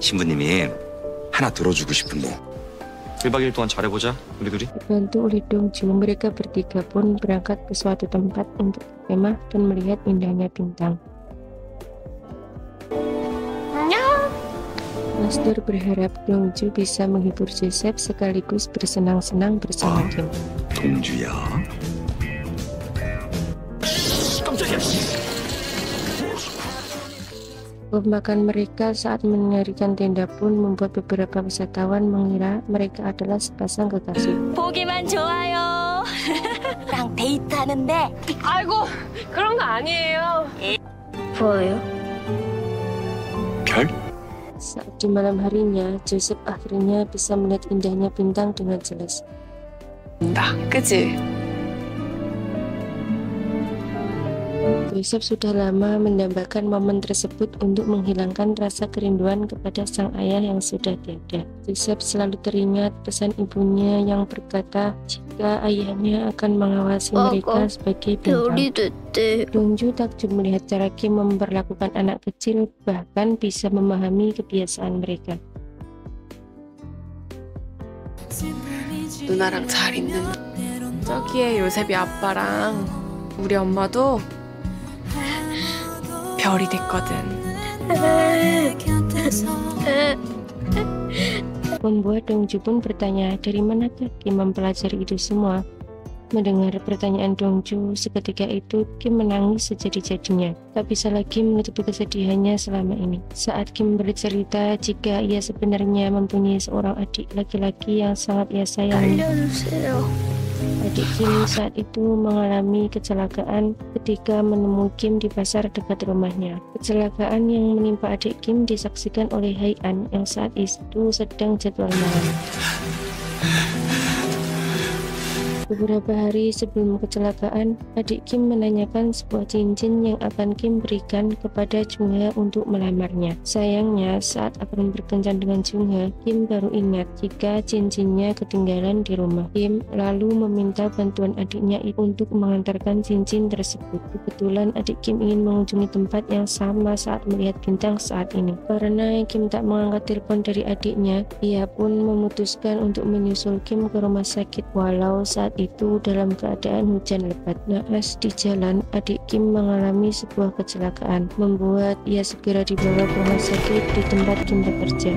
[SPEAKER 12] 신부님이 하나 들어주고 싶은데 1박 2일 동안 잘해보자 우리 둘이.
[SPEAKER 4] Dibantu oleh Dongju, mereka bertiga pun berangkat ke suatu tempat untuk berkemah dan melihat indahnya bintang. Pastor berharap Dongju bisa menghibur Joseph sekaligus bersenang-senang bersama Kim.
[SPEAKER 12] 동주야.
[SPEAKER 4] Pembakan mereka saat mendirikan tenda pun membuat beberapa wisatawan mengira mereka adalah sepasang kekasih.
[SPEAKER 1] 보기만 좋아요. 랑 데이트하는데.
[SPEAKER 6] 아이고, 그런 거 아니에요.
[SPEAKER 4] Boy.
[SPEAKER 7] 별?
[SPEAKER 4] Saat di malam harinya, Joseph akhirnya bisa melihat indahnya bintang dengan jelas.
[SPEAKER 6] 그치?
[SPEAKER 4] Joseph sudah lama mendambakan momen tersebut untuk menghilangkan rasa kerinduan kepada sang ayah yang sudah tiada. Joseph selalu teringat pesan ibunya yang berkata jika ayahnya akan mengawasi mereka sebagai bintang. Dongju takjub melihat cara Kim memperlakukan anak kecil, bahkan bisa memahami kebiasaan mereka.
[SPEAKER 6] 누나랑 잘 있는 저기에 요셉이 아빠랑 우리 엄마도 별이 됐거든.
[SPEAKER 4] Membuat Dongju pun bertanya dari manakah Kim mempelajari itu semua. Mendengar pertanyaan Dongju, seketika itu Kim menangis sejadi-jadinya. Tak bisa lagi menutupi kesedihannya selama ini. Saat Kim bercerita jika ia sebenarnya mempunyai seorang adik laki-laki yang sangat ia sayangi. Adik Kim saat itu mengalami kecelakaan ketika menemui Kim di pasar dekat rumahnya. Kecelakaan yang menimpa adik Kim disaksikan oleh Haian yang saat itu sedang jadwal malam. Beberapa hari sebelum kecelakaan, adik Kim menanyakan sebuah cincin yang akan Kim berikan kepada Jungha untuk melamarnya. Sayangnya, saat akan berkencan dengan Jungha, Kim baru ingat jika cincinnya ketinggalan di rumah. Kim lalu meminta bantuan adiknya untuk mengantarkan cincin tersebut. Kebetulan adik Kim ingin mengunjungi tempat yang sama saat melihat bintang saat ini. Karena Kim tak mengangkat telepon dari adiknya, ia pun memutuskan untuk menyusul Kim ke rumah sakit walau saat itu dalam keadaan hujan lebat. Naas di jalan, adik Kim mengalami sebuah kecelakaan, membuat ia segera dibawa ke rumah sakit di tempat Kim bekerja.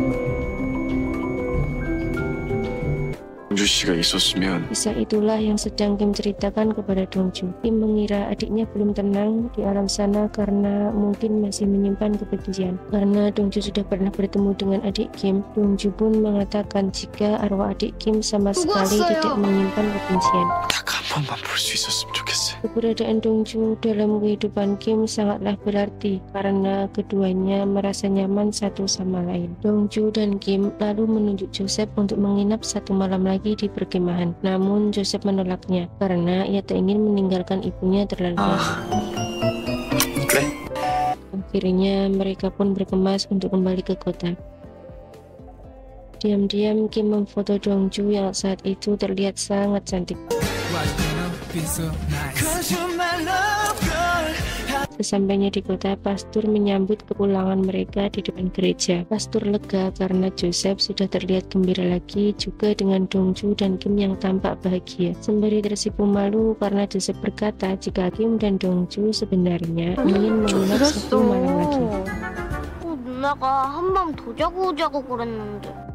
[SPEAKER 7] 동주 씨가 있었으면
[SPEAKER 4] Kisah itulah yang sedang Kim ceritakan kepada Dongju. Kim mengira adiknya belum tenang di alam sana karena mungkin masih menyimpan kebencian. Karena Dongju sudah pernah bertemu dengan adik Kim, Dongju pun mengatakan jika arwah adik Kim sama sekali tidak menyimpan kebencian.
[SPEAKER 7] 한 번만 볼 수 있었으면 좋겠어요.
[SPEAKER 4] Keberadaan Dongju dalam kehidupan Kim sangatlah berarti karena keduanya merasa nyaman satu sama lain. Dongju dan Kim lalu menunjuk Joseph untuk menginap satu malam lagi di perkemahan. Namun Joseph menolaknya karena ia tak ingin meninggalkan ibunya terlalu lama. Akhirnya mereka pun berkemas untuk kembali ke kota. Diam-diam Kim memfoto Dongju yang saat itu terlihat sangat cantik. Sesampainya di kota, pastor menyambut kepulangan mereka di depan gereja. Pastor lega karena Joseph sudah terlihat gembira lagi, juga dengan Dongju dan Kim yang tampak bahagia. Sembari tersipu malu karena Joseph berkata jika Kim dan Dongju sebenarnya ingin menginap satu malam lagi.
[SPEAKER 14] 누나가 한밤 더 자고 오자고 그랬는데.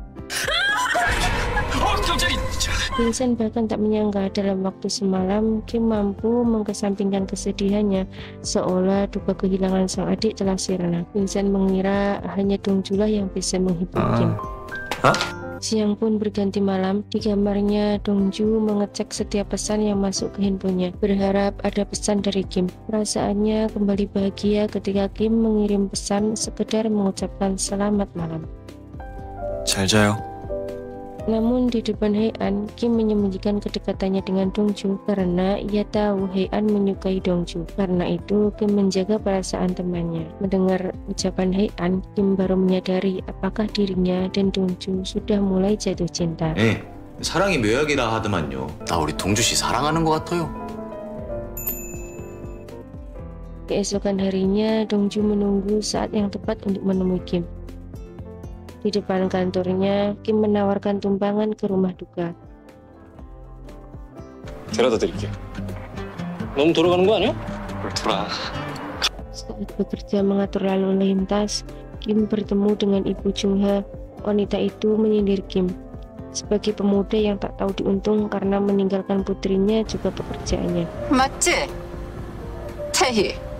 [SPEAKER 4] Vincent bahkan tak menyangka dalam waktu semalam Kim mampu mengesampingkan kesedihannya, seolah duka kehilangan sang adik telah sirna. Vincent mengira hanya Dongju lah yang bisa menghibur Kim. Siang pun berganti malam. Di kamarnya, Dongju mengecek setiap pesan yang masuk ke handphonenya, berharap ada pesan dari Kim. Perasaannya kembali bahagia ketika Kim mengirim pesan sekedar mengucapkan selamat malam.
[SPEAKER 7] 잘 자요.
[SPEAKER 4] Namun di depan Haian, Kim menyembunyikan kedekatannya dengan Dongju karena ia tahu Haian menyukai Dongju. Karena itu Kim menjaga perasaan temannya. Mendengar ucapan Haian, Kim baru menyadari apakah dirinya dan Dongju sudah mulai jatuh cinta.
[SPEAKER 15] 사랑이 묘약이라 하더만요. 나 우리 동주 씨 사랑하는 것 같아요.
[SPEAKER 4] Keesokan harinya, Dongju menunggu saat yang tepat untuk menemui Kim. Di depan kantornya, Kim menawarkan tumpangan ke rumah duka.
[SPEAKER 7] 데려다 드릴게요. 너무 돌아가는 거 아니야? 돌아.
[SPEAKER 4] Saat bekerja mengatur lalu lintas, Kim bertemu dengan ibu Jungha. Wanita itu menyindir Kim sebagai pemuda yang tak tahu diuntung karena meninggalkan putrinya juga pekerjaannya.
[SPEAKER 5] 맞지? 태희.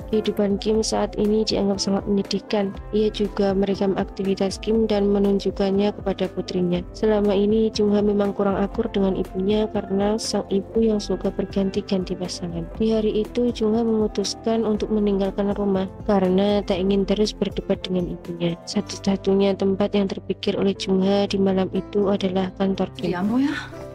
[SPEAKER 4] Kehidupan Kim saat ini dianggap sangat menyedihkan. Ia juga merekam aktivitas Kim dan menunjukkannya kepada putrinya. Selama ini Jungha memang kurang akur dengan ibunya karena sang ibu yang suka berganti-ganti pasangan. Di hari itu Jungha memutuskan untuk meninggalkan rumah karena tak ingin terus berdebat dengan ibunya. Satu-satunya tempat yang terpikir oleh Jungha di malam itu adalah kantor Kim.
[SPEAKER 5] 야 뭐야?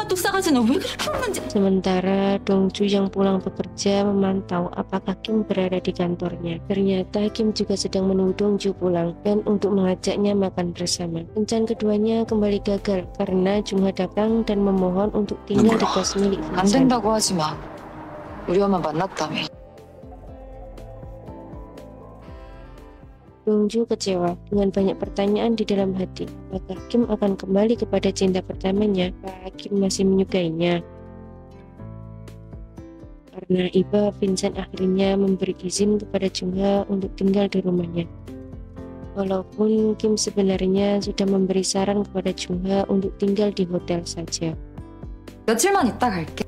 [SPEAKER 5] 뚝 싸가지 너 왜 그렇게 하는지.
[SPEAKER 4] Sementara Dongju yang pulang bekerja memantau apakah Kim berada di kantornya. Ternyata Kim juga sedang menunggu Dongju pulang dan untuk mengajaknya makan bersama. Kencan keduanya kembali gagal karena Jungha datang dan memohon untuk tinggal di kos milik
[SPEAKER 5] 안
[SPEAKER 4] Vincent.
[SPEAKER 5] 된다고 하지 마. 우리 엄마 만났다며.
[SPEAKER 4] Dongju kecewa dengan banyak pertanyaan di dalam hati. Apakah Kim akan kembali kepada cinta pertamanya? Apakah Kim masih menyukainya? Karena iba, Vincent akhirnya memberi izin kepada Jungha untuk tinggal di rumahnya. Walaupun Kim sebenarnya sudah memberi saran kepada Jungha untuk tinggal di hotel saja.
[SPEAKER 5] 며칠만 있다 갈게.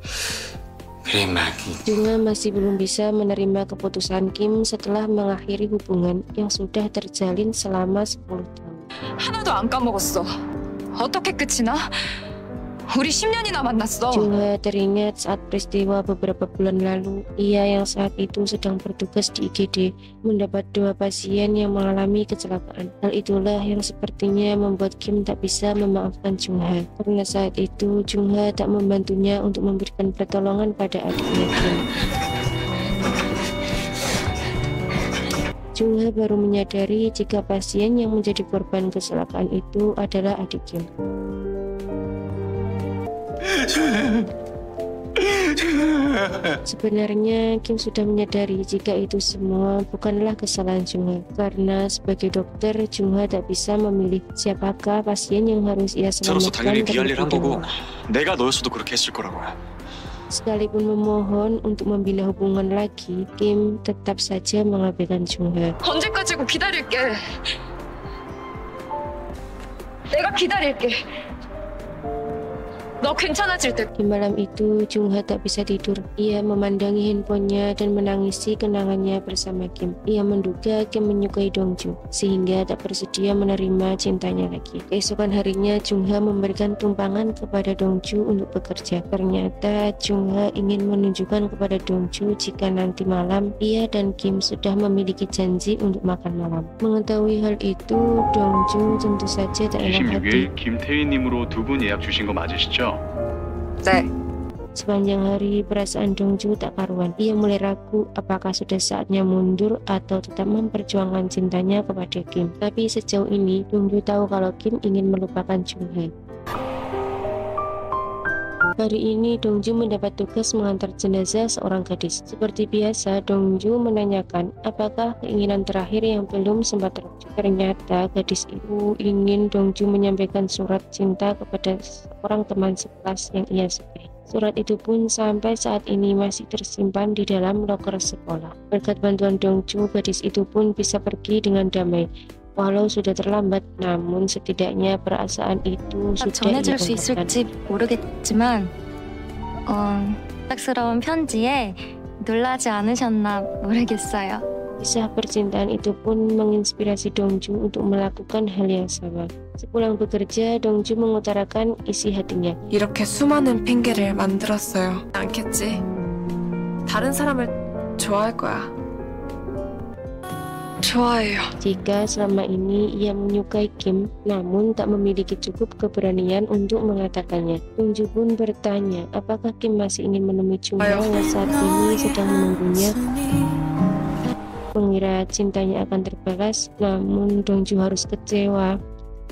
[SPEAKER 15] 그래, 마기.
[SPEAKER 4] Jungha masih belum bisa menerima keputusan Kim setelah mengakhiri hubungan yang sudah terjalin selama 10 tahun.
[SPEAKER 5] 하나도 안 까먹었어. 어떻게 끝이 나? 우리 10년이나 만났어.
[SPEAKER 4] Jungha teringat saat peristiwa beberapa bulan lalu. Ia yang saat itu sedang bertugas di IGD mendapat 2 pasien yang mengalami kecelakaan. Hal itulah yang sepertinya membuat Kim tak bisa memaafkan Jungha. Karena saat itu Jungha tak membantunya untuk memberikan pertolongan pada adiknya Kim. Jungha baru menyadari jika pasien yang menjadi korban kecelakaan itu adalah adik Kim. Sebenarnya Kim sudah menyadari jika itu semua bukanlah kesalahan Jungha. Karena sebagai dokter, Jungha tak bisa memilih siapakah pasien yang harus ia
[SPEAKER 7] 저로서 당연히
[SPEAKER 4] selamatkan
[SPEAKER 7] 네 할 일 한
[SPEAKER 4] terlebih
[SPEAKER 7] 거고
[SPEAKER 4] dahulu.
[SPEAKER 7] 내가 너였어도 그렇게 했을 거라고.
[SPEAKER 4] Sekalipun memohon untuk membina hubungan lagi, Kim tetap saja mengabaikan Jungha.
[SPEAKER 5] 언제까지고 기다릴게. 내가 기다릴게. 너 괜찮아질 때.
[SPEAKER 4] Di malam itu, Jungha tak bisa tidur. Ia memandangi handphonenya dan menangisi kenangannya bersama Kim. Ia menduga Kim menyukai Dongju, sehingga tak bersedia menerima cintanya lagi. Keesokan harinya, Jungha memberikan tumpangan kepada Dongju untuk bekerja. Ternyata, Jungha ingin menunjukkan kepada Dongju jika nanti malam, ia dan Kim sudah memiliki janji untuk makan malam. Mengetahui hal itu, Dongju tentu saja tak enak hati.
[SPEAKER 16] 26일 김태희님으로 2분 예약 주신 거 맞으시죠?
[SPEAKER 5] 네.
[SPEAKER 4] Sepanjang hari perasaan Dongju tak karuan. Ia mulai ragu apakah sudah saatnya mundur atau tetap memperjuangkan cintanya kepada Kim. Tapi sejauh ini Dongju tahu kalau Kim ingin melupakan Jungha. Hari ini Dongju mendapat tugas mengantar jenazah seorang gadis. Seperti biasa, Dongju menanyakan apakah keinginan terakhir yang belum sempat terwujud. Ternyata gadis itu ingin Dongju menyampaikan surat cinta kepada seorang teman sekelas yang ia sukai. Surat itu pun sampai saat ini masih tersimpan di dalam loker sekolah. Berkat bantuan Dongju, gadis itu pun bisa pergi dengan damai. Walau sudah terlambat, namun setidaknya perasaan itu sudah
[SPEAKER 17] 전해줄 수
[SPEAKER 4] diungkapkan.
[SPEAKER 17] 있을지 모르겠지만 갑작스러운 편지에 놀라지 않으셨나 모르겠어요.
[SPEAKER 4] Kisah percintaan itu pun menginspirasi Dongju untuk melakukan hal yang sama. Sepulang bekerja, Dongju mengutarakan isi hatinya.
[SPEAKER 6] 이렇게 수많은 핑계를 만들었어요. 않겠지. 다른 사람을 좋아할 거야. 좋아해요.
[SPEAKER 4] Jika selama ini ia menyukai Kim, namun tak memiliki cukup keberanian untuk mengatakannya. Dongju pun bertanya, apakah Kim masih ingin menemui Jungha yang saat ini sedang menunggunya? Mengira cintanya akan terbalas, namun Dongju harus kecewa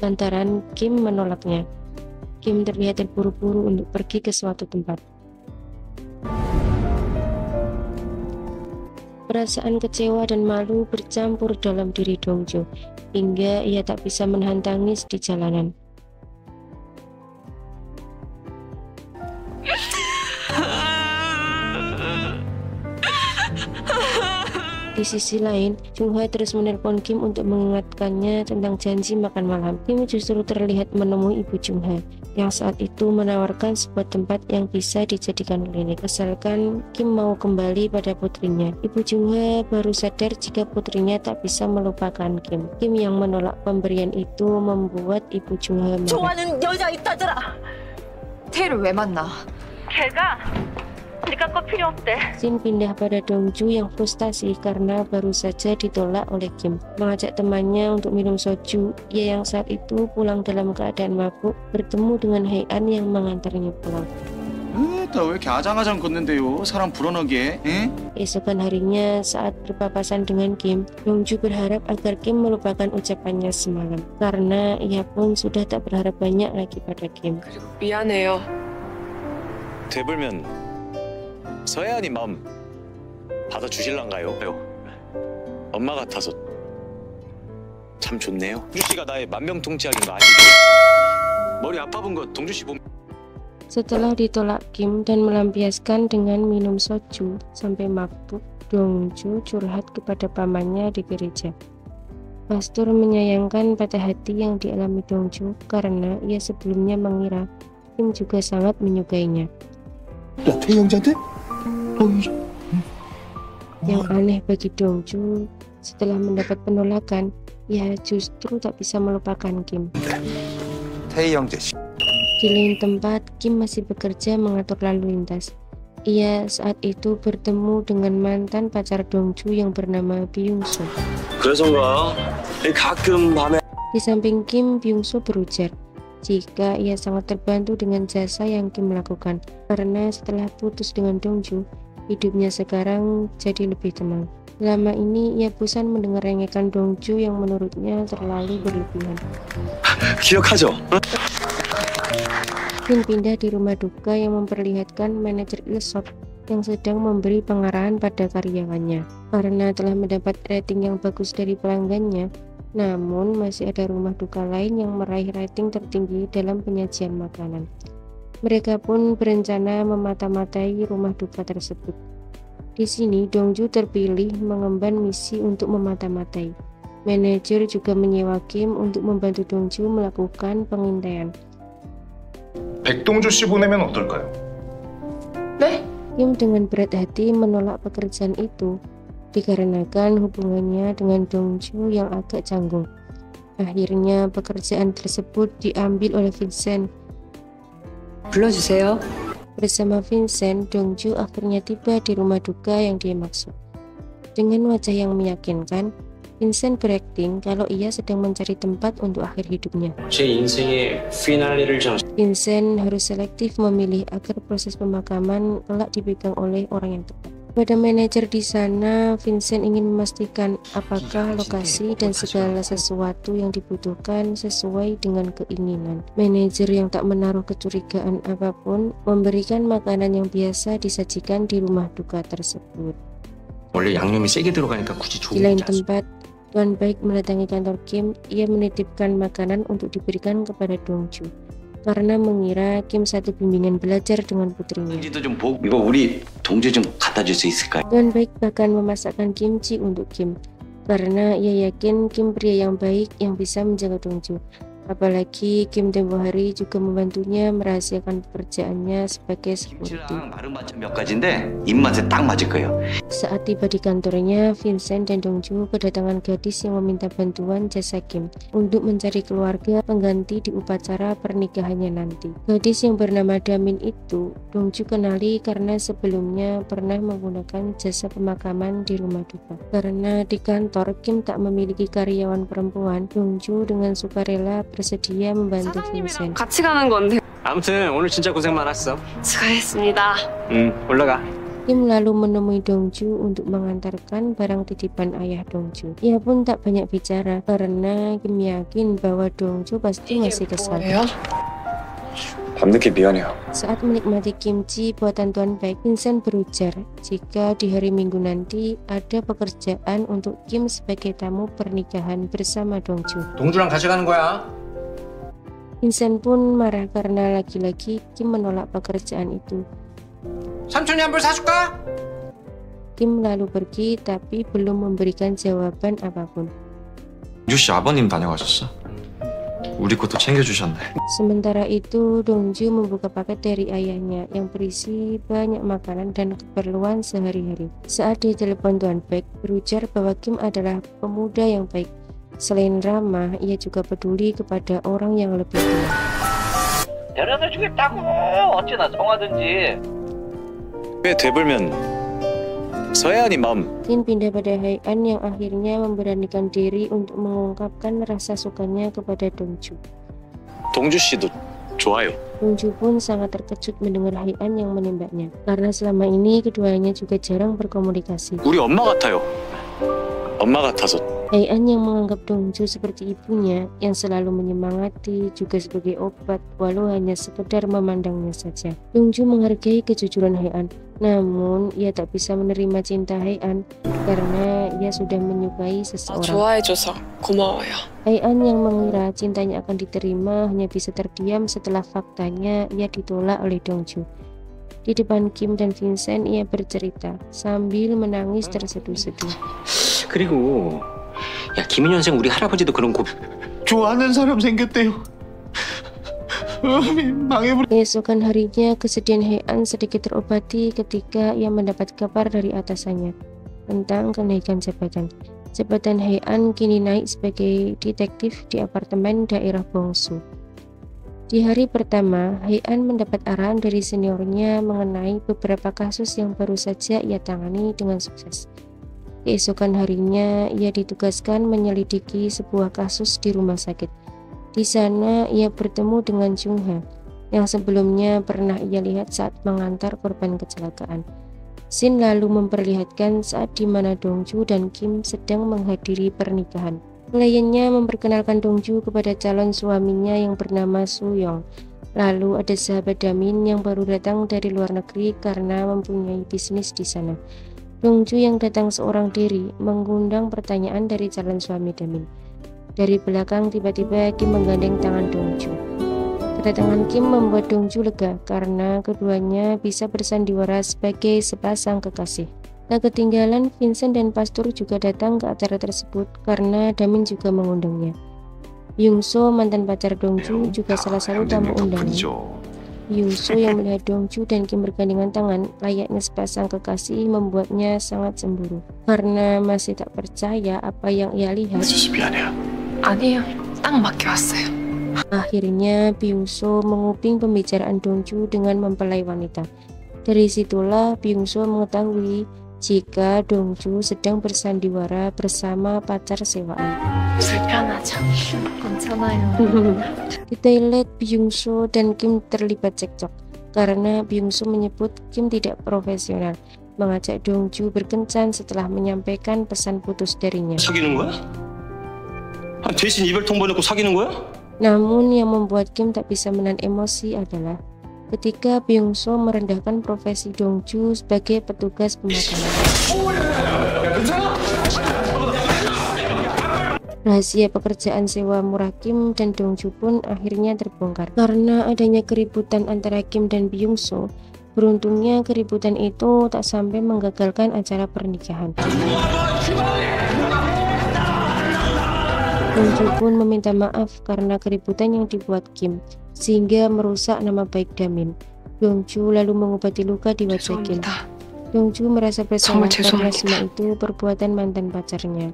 [SPEAKER 4] lantaran Kim menolaknya. Kim terlihat terburu-buru untuk pergi ke suatu tempat. Perasaan kecewa dan malu bercampur dalam diri Dongju, hingga ia tak bisa menahan tangis di jalanan. Di sisi lain, Jungha terus menelpon Kim untuk mengingatkannya tentang janji makan malam. Kim justru terlihat menemui ibu Jungha, yang saat itu menawarkan sebuah tempat yang bisa dijadikan klinik, asalkan Kim mau kembali pada putrinya. Ibu Jungha baru sadar jika putrinya tak bisa melupakan Kim. Kim yang menolak pemberian itu membuat ibu Jungha marah.
[SPEAKER 1] 좋아하는 여자 있다더라.
[SPEAKER 5] 태희를 왜 만나?
[SPEAKER 1] 걔가 네가 거 필요 없대.
[SPEAKER 4] Scene pindah pada Dongju yang frustasi karena baru saja ditolak oleh Kim. Mengajak temannya untuk minum soju. Ia yang saat itu pulang dalam keadaan mabuk bertemu dengan Hae-an yang mengantarnya pulang.
[SPEAKER 11] 나 왜 이렇게 아장아장 걷는데요? 사람 불어넣게. 에?
[SPEAKER 4] Esokan harinya saat berpapasan dengan Kim, Dongju berharap agar Kim melupakan ucapannya semalam. Karena ia pun sudah tak berharap banyak lagi pada Kim.
[SPEAKER 6] 미안해요.
[SPEAKER 15] 되불면 서해안이 마음 받아주실란가요? 엄마 같아서 참 좋네요. 동주 씨가 나의 만병통치약인 거 아시죠? 머리 아파본 거 동주 씨 보면.
[SPEAKER 4] Setelah ditolak Kim dan melampiaskan dengan minum soju sampai mabuk, Dongju curhat kepada pamannya di gereja. Pastor menyayangkan patah hati yang dialami Dongju karena ia sebelumnya mengira Kim juga sangat menyukainya.
[SPEAKER 11] 태희 형제한테?
[SPEAKER 4] Yang aneh bagi Dongju, setelah mendapat penolakan, ia justru tak bisa melupakan Kim.
[SPEAKER 13] 태희 형제.
[SPEAKER 4] Di lain tempat, Kim masih bekerja mengatur lalu lintas. Ia saat itu bertemu dengan mantan pacar Dongju yang bernama Byung-soo.
[SPEAKER 7] 그래서인가? 가끔 밤에
[SPEAKER 4] Di samping Kim, Byung-soo berujar jika ia sangat terbantu dengan jasa yang Kim lakukan karena setelah putus dengan Dongju, hidupnya sekarang jadi lebih tenang. Lama ini ia bosan mendengar rengekan Dongju yang menurutnya terlalu berlebihan.
[SPEAKER 7] 기억하죠?
[SPEAKER 4] Kim pindah di rumah duka yang memperlihatkan manajer Ilsop yang sedang memberi pengarahan pada karyawannya. Karena telah mendapat rating yang bagus dari pelanggannya, namun masih ada rumah duka lain yang meraih rating tertinggi dalam penyajian makanan. Mereka pun berencana memata-matai rumah duka tersebut. Di sini Dongju terpilih mengemban misi untuk memata-matai. Manajer juga menyewa Kim untuk membantu Dongju melakukan pengintaian.
[SPEAKER 13] 백동주 씨 보내면 어떨까요?
[SPEAKER 6] 네?
[SPEAKER 4] Kim dengan berat hati menolak pekerjaan itu dikarenakan hubungannya dengan Dongju yang agak canggung. Akhirnya pekerjaan tersebut diambil oleh Vincent.
[SPEAKER 10] 불러주세요.
[SPEAKER 4] Bersama Vincent, Dongju akhirnya tiba di rumah duka yang dia maksud. Dengan wajah yang meyakinkan, Vincent berakting kalau ia sedang mencari tempat untuk akhir hidupnya.
[SPEAKER 7] 제 인생의 피날레를
[SPEAKER 4] Vincent harus selektif memilih agar proses pemakaman kelak dipegang oleh orang yang tepat. Pada manajer di sana, Vincent ingin memastikan apakah lokasi dan segala sesuatu yang dibutuhkan sesuai dengan keinginan. Manajer yang tak menaruh kecurigaan apapun memberikan makanan yang biasa disajikan di rumah duka tersebut.
[SPEAKER 12] 원래 양념이 세게 들어가니까 굳이
[SPEAKER 4] Di lain tempat, Tuan Baik mendatangi kantor Kim. Ia menitipkan makanan untuk diberikan kepada Dongju karena mengira Kim satu bimbingan belajar dengan putrinya.
[SPEAKER 2] 이거 우리 동주 좀 갖다 줄 수 있을까요?
[SPEAKER 4] Tuan Baik bahkan memasakkan kimchi untuk Kim karena ia yakin Kim pria yang baik yang bisa menjaga Dongju. Apalagi Kim tempo hari juga membantunya merahasiakan pekerjaannya sebagai security.
[SPEAKER 2] 마른 반찬 몇 가지인데 입맛에 딱 맞을 거예요.
[SPEAKER 4] Saat tiba di kantornya, Vincent dan Dongju kedatangan gadis yang meminta bantuan jasa Kim untuk mencari keluarga pengganti di upacara pernikahannya nanti. Gadis yang bernama Damin itu Dongju kenali karena sebelumnya pernah menggunakan jasa pemakaman di rumah duka. Karena di kantor Kim tak memiliki karyawan perempuan, Dongju dengan sukarela bersedia membantu Vincent.
[SPEAKER 6] 같이 가는 건데.
[SPEAKER 7] 아무튼 오늘 진짜 고생 많았어.
[SPEAKER 6] 수고했습니다.
[SPEAKER 7] 올라가.
[SPEAKER 4] Kim lalu menemui Dongju untuk mengantarkan barang titipan ayah Dongju. Ia pun tak banyak bicara karena Kim yakin bahwa Dongju pasti masih kesal.
[SPEAKER 7] 밤늦게 미안해요.
[SPEAKER 4] Saat menikmati kimchi buatan Tuan Baik, Vincent berujar jika di hari Minggu nanti ada pekerjaan untuk Kim sebagai tamu pernikahan bersama Dongju.
[SPEAKER 15] 동주랑 같이 가는 거야.
[SPEAKER 4] Vincent pun marah karena lagi-lagi Kim menolak pekerjaan itu.
[SPEAKER 15] 삼촌이 한 불 사줄까?
[SPEAKER 4] Kim lalu pergi tapi belum memberikan jawaban apapun.
[SPEAKER 12] 동주 씨 아버님 다녀가셨어? 우리 것도 챙겨주셨네.
[SPEAKER 4] Sementara itu, Dongju membuka paket dari ayahnya yang berisi banyak makanan dan keperluan sehari-hari. Saat dia telepon Tuan Baik, berujar bahwa Kim adalah pemuda yang baik. Selain ramah, ia juga peduli kepada orang yang lebih tua.
[SPEAKER 2] 데려다 주겠다고 어찌나 성하든지.
[SPEAKER 7] 왜 되불면 서해안이 마음.
[SPEAKER 4] Kim pindah pada Haian yang akhirnya memberanikan diri untuk mengungkapkan rasa sukanya kepada Dongju.
[SPEAKER 7] 동주 씨도 좋아요.
[SPEAKER 4] Dongju pun sangat terkejut mendengar Haian yang menembaknya karena selama ini keduanya juga jarang berkomunikasi.
[SPEAKER 7] 우리 엄마 같아요. 엄마 같아서.
[SPEAKER 4] Haian yang menganggap Dongju seperti ibunya yang selalu menyemangati juga sebagai obat walau hanya sekedar memandangnya saja. Dongju menghargai kejujuran Haian, namun ia tak bisa menerima cinta Haian karena ia sudah menyukai seseorang.
[SPEAKER 6] 좋아해줘서 고마워요.
[SPEAKER 4] Haian yang mengira cintanya akan diterima hanya bisa terdiam setelah faktanya ia ditolak oleh Dongju. Di depan Kim dan Vincent ia bercerita sambil menangis terseduh-seduh.
[SPEAKER 15] 그리고 야 김인현생 우리 할아버지도 그런 고
[SPEAKER 11] 좋아하는 사람 생겼대요.
[SPEAKER 4] Keesokan harinya, kesedihan Hei-an sedikit terobati ketika ia mendapat kabar dari atasannya tentang kenaikan jabatan. Jabatan Hei-an kini naik sebagai detektif di apartemen daerah Bongsu. Di hari pertama, Hei-an mendapat arahan dari seniornya mengenai beberapa kasus yang baru saja ia tangani dengan sukses. Keesokan harinya, ia ditugaskan menyelidiki sebuah kasus di rumah sakit. Di sana, ia bertemu dengan Jung-ha, yang sebelumnya pernah ia lihat saat mengantar korban kecelakaan. Scene lalu memperlihatkan saat di mana Dongju dan Kim sedang menghadiri pernikahan. Kliennya memperkenalkan Dongju kepada calon suaminya yang bernama Soo-young. Lalu ada sahabat Damin yang baru datang dari luar negeri karena mempunyai bisnis di sana. Dongju yang datang seorang diri mengundang pertanyaan dari calon suami Damin. Dari belakang tiba-tiba Kim menggandeng tangan Dongju. Kedatangan Kim membuat Dongju lega karena keduanya bisa bersandiwara sebagai sepasang kekasih. Tak ketinggalan, Vincent dan Pastor juga datang ke acara tersebut karena Damin juga mengundangnya. Byung-so, mantan pacar Dongju, juga salah satu tamu undangan. Byung-so yang melihat Dongju dan Kim bergandengan tangan layaknya sepasang kekasih membuatnya sangat cemburu karena masih tak percaya apa yang ia lihat.
[SPEAKER 6] 아니에요. 딱 맞게 왔어요.
[SPEAKER 4] Akhirnya Byung-so menguping pembicaraan Dongju dengan mempelai wanita. Dari situlah Byung-so mengetahui jika Dongju sedang bersandiwara bersama pacar sewaan.
[SPEAKER 6] 불편하죠. 괜찮아요.
[SPEAKER 4] Di toilet, Byung-so dan Kim terlibat cekcok karena Byung-so menyebut Kim tidak profesional, mengajak Dongju berkencan setelah menyampaikan pesan putus darinya.
[SPEAKER 12] 사귀는 거야? 대신 이별 통보해놓고 사귀는 거야?
[SPEAKER 4] Namun yang membuat Kim tak bisa menahan emosi adalah ketika Byung-so merendahkan profesi Dongju sebagai petugas pemakaman. Rahasia pekerjaan sewa murah Kim dan Dongju pun akhirnya terbongkar karena adanya keributan antara Kim dan Byung-so. Beruntungnya keributan itu tak sampai menggagalkan acara pernikahan. Dongju pun meminta maaf karena keributan yang dibuat Kim sehingga merusak nama baik Damin. Dongju lalu mengobati luka di wajah Kim. Dongju merasa bersalah karena semua itu perbuatan mantan pacarnya.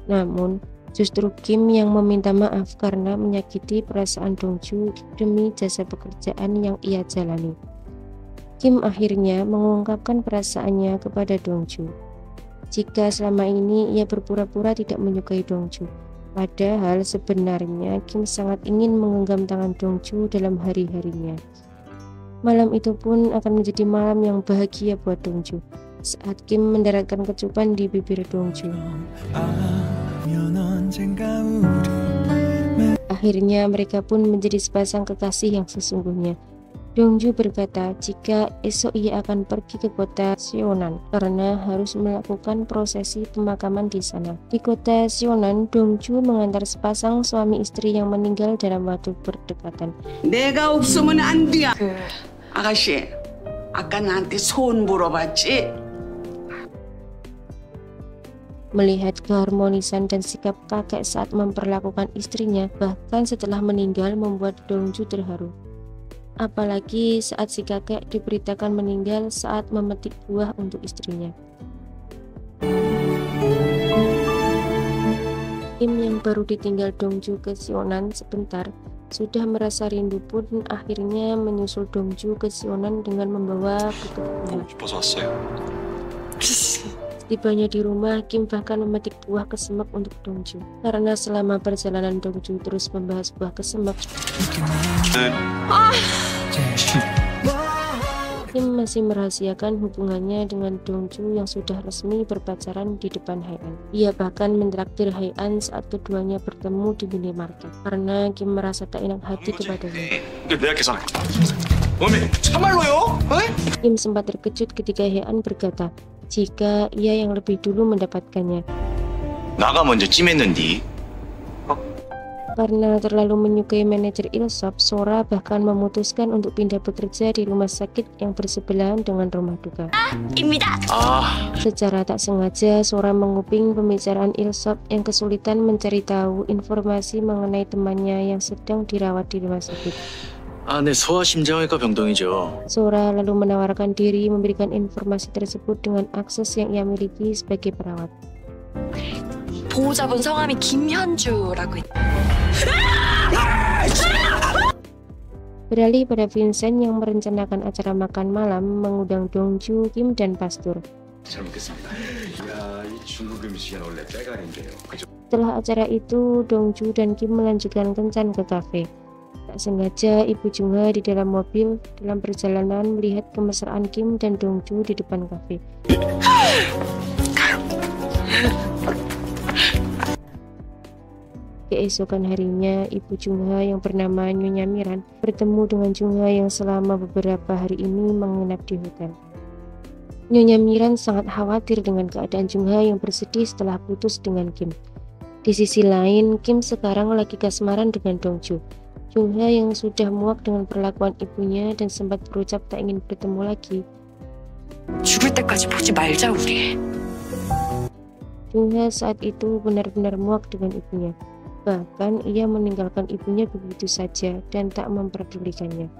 [SPEAKER 4] Namun justru Kim yang meminta maaf karena menyakiti perasaan Dongju demi jasa pekerjaan yang ia jalani. Kim akhirnya mengungkapkan perasaannya kepada Dongju. Jika selama ini ia berpura-pura tidak menyukai Dongju, padahal sebenarnya Kim sangat ingin menggenggam tangan Dongju dalam hari-harinya. Malam itu pun akan menjadi malam yang bahagia buat Dongju saat Kim mendaratkan kecupan di bibir Dongju. Akhirnya mereka pun menjadi sepasang kekasih yang sesungguhnya. Dongju berkata jika esok ia akan pergi ke kota Seonan karena harus melakukan prosesi pemakaman di sana. Di kota Seonan, Dongju mengantar sepasang suami istri yang meninggal dalam waktu berdekatan.
[SPEAKER 10] 내가 없으면 안 돼. 아가씨, 아까 나한테 소원 물어봤지?
[SPEAKER 4] Melihat keharmonisan dan sikap kakek saat memperlakukan istrinya, bahkan setelah meninggal, membuat Dongju terharu. Apalagi saat si kakek diberitakan meninggal saat memetik buah untuk istrinya. Kim yang baru ditinggal Dongju ke Seonan sebentar sudah merasa rindu pun akhirnya menyusul Dongju ke Seonan dengan membawa buku buah. Tibanya di rumah, Kim bahkan memetik buah kesemek untuk Dongju. Karena selama perjalanan Dongju terus membahas buah kesemek, Kim masih merahasiakan hubungannya dengan Dongju yang sudah resmi berpacaran di depan Hei-an. Ia bahkan mentraktir Hei-an saat keduanya bertemu di minimarket karena Kim merasa tak enak hati kepadanya. Kim sempat terkejut ketika Hei-an berkata jika ia yang lebih dulu mendapatkannya.
[SPEAKER 12] 나가 먼저 찜했는디.
[SPEAKER 4] Karena terlalu menyukai manajer Ilsop, Sora bahkan memutuskan untuk pindah bekerja di rumah sakit yang bersebelahan dengan rumah duka. Secara tak sengaja, Sora menguping pembicaraan Ilsop yang kesulitan mencari tahu informasi mengenai temannya yang sedang dirawat di rumah sakit.
[SPEAKER 7] 네, 소아심장외과 병동이죠.
[SPEAKER 4] Sora lalu menawarkan diri memberikan informasi tersebut dengan akses yang ia miliki sebagai perawat.
[SPEAKER 5] 보호자분 성함이 김현주라고 있다.
[SPEAKER 4] Beralih pada Vincent yang merencanakan acara makan malam mengundang Dongju, Kim, dan Pastur.
[SPEAKER 12] 잘 먹겠습니다. 이야, 이 중국 음식은 원래 때갈인데요. 그죠?
[SPEAKER 4] Setelah acara itu, Dongju dan Kim melanjutkan kencan ke kafe. Tak sengaja, Ibu Jungha di dalam mobil dalam perjalanan melihat kemesraan Kim dan Dongju di depan kafe. Keesokan harinya, Ibu Jungha yang bernama Nyonya Miran bertemu dengan Jungha yang selama beberapa hari ini menginap di hotel. Nyonya Miran sangat khawatir dengan keadaan Jungha yang bersedih setelah putus dengan Kim. Di sisi lain, Kim sekarang lagi kasmaran dengan Dongju. Jungha yang sudah muak dengan perlakuan ibunya dan sempat berucap tak ingin bertemu lagi.
[SPEAKER 5] 죽을 때까지 보지 말자 우리.
[SPEAKER 4] Jungha saat itu benar-benar muak dengan ibunya. Bahkan ia meninggalkan ibunya begitu saja dan tak memperdulikannya.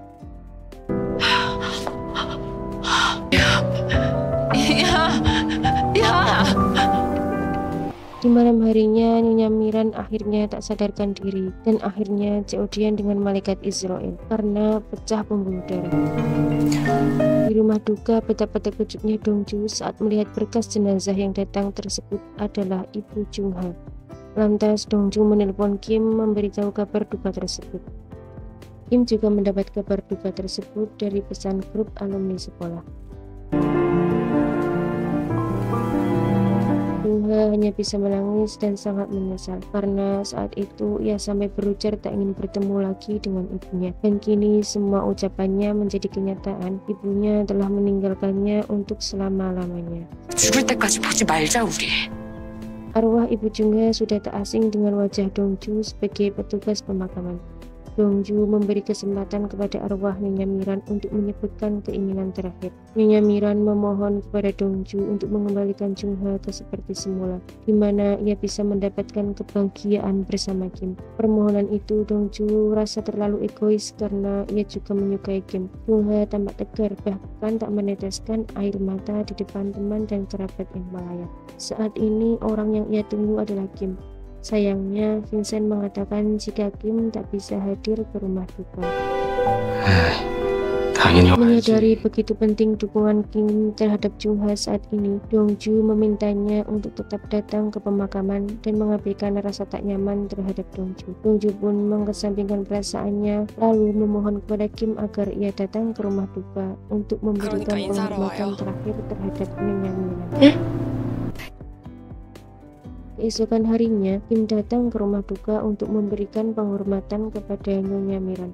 [SPEAKER 4] Di malam harinya, Nyonya Miran akhirnya tak sadarkan diri dan akhirnya COD-an dengan malaikat Israel karena pecah pembuluh darah. Di rumah duka, betapa terkejutnya Dongju saat melihat berkas jenazah yang datang tersebut adalah Ibu Jungha. Lantas Dongju menelpon Kim memberitahu kabar duka tersebut. Kim juga mendapat kabar duka tersebut dari pesan grup alumni sekolah. Jungha hanya bisa menangis dan sangat menyesal karena saat itu ia sampai berujar tak ingin bertemu lagi dengan ibunya, dan kini semua ucapannya menjadi kenyataan. Ibunya telah meninggalkannya untuk selama-lamanya.
[SPEAKER 5] 죽을 때까지 보지 말자 우리.
[SPEAKER 4] Arwah Ibu Jungha sudah tak asing dengan wajah Dongju sebagai petugas pemakaman. Dongju memberi kesempatan kepada arwah Nyonya Miran untuk menyebutkan keinginan terakhir. Nyonya Miran memohon kepada Dongju untuk mengembalikan Jungha ke seperti semula, di mana ia bisa mendapatkan kebahagiaan bersama Kim. Permohonan itu Dongju rasa terlalu egois karena ia juga menyukai Kim. Jungha tampak tegar, bahkan tak meneteskan air mata di depan teman dan kerabat yang melayat. Saat ini orang yang ia tunggu adalah Kim. Sayangnya, Vincent mengatakan jika Kim tak bisa hadir ke rumah duka. Menyadari begitu penting dukungan Kim terhadap Jungha saat ini, Dongju memintanya untuk tetap datang ke pemakaman dan mengabaikan rasa tak nyaman terhadap Dongju. Dongju pun mengesampingkan perasaannya, lalu memohon kepada Kim agar ia datang ke rumah duka untuk memberikan penghormatan terakhir terhadap Nyonya Miran. Keesokan harinya, Kim datang ke rumah duka untuk memberikan penghormatan kepada Nyonya Miran.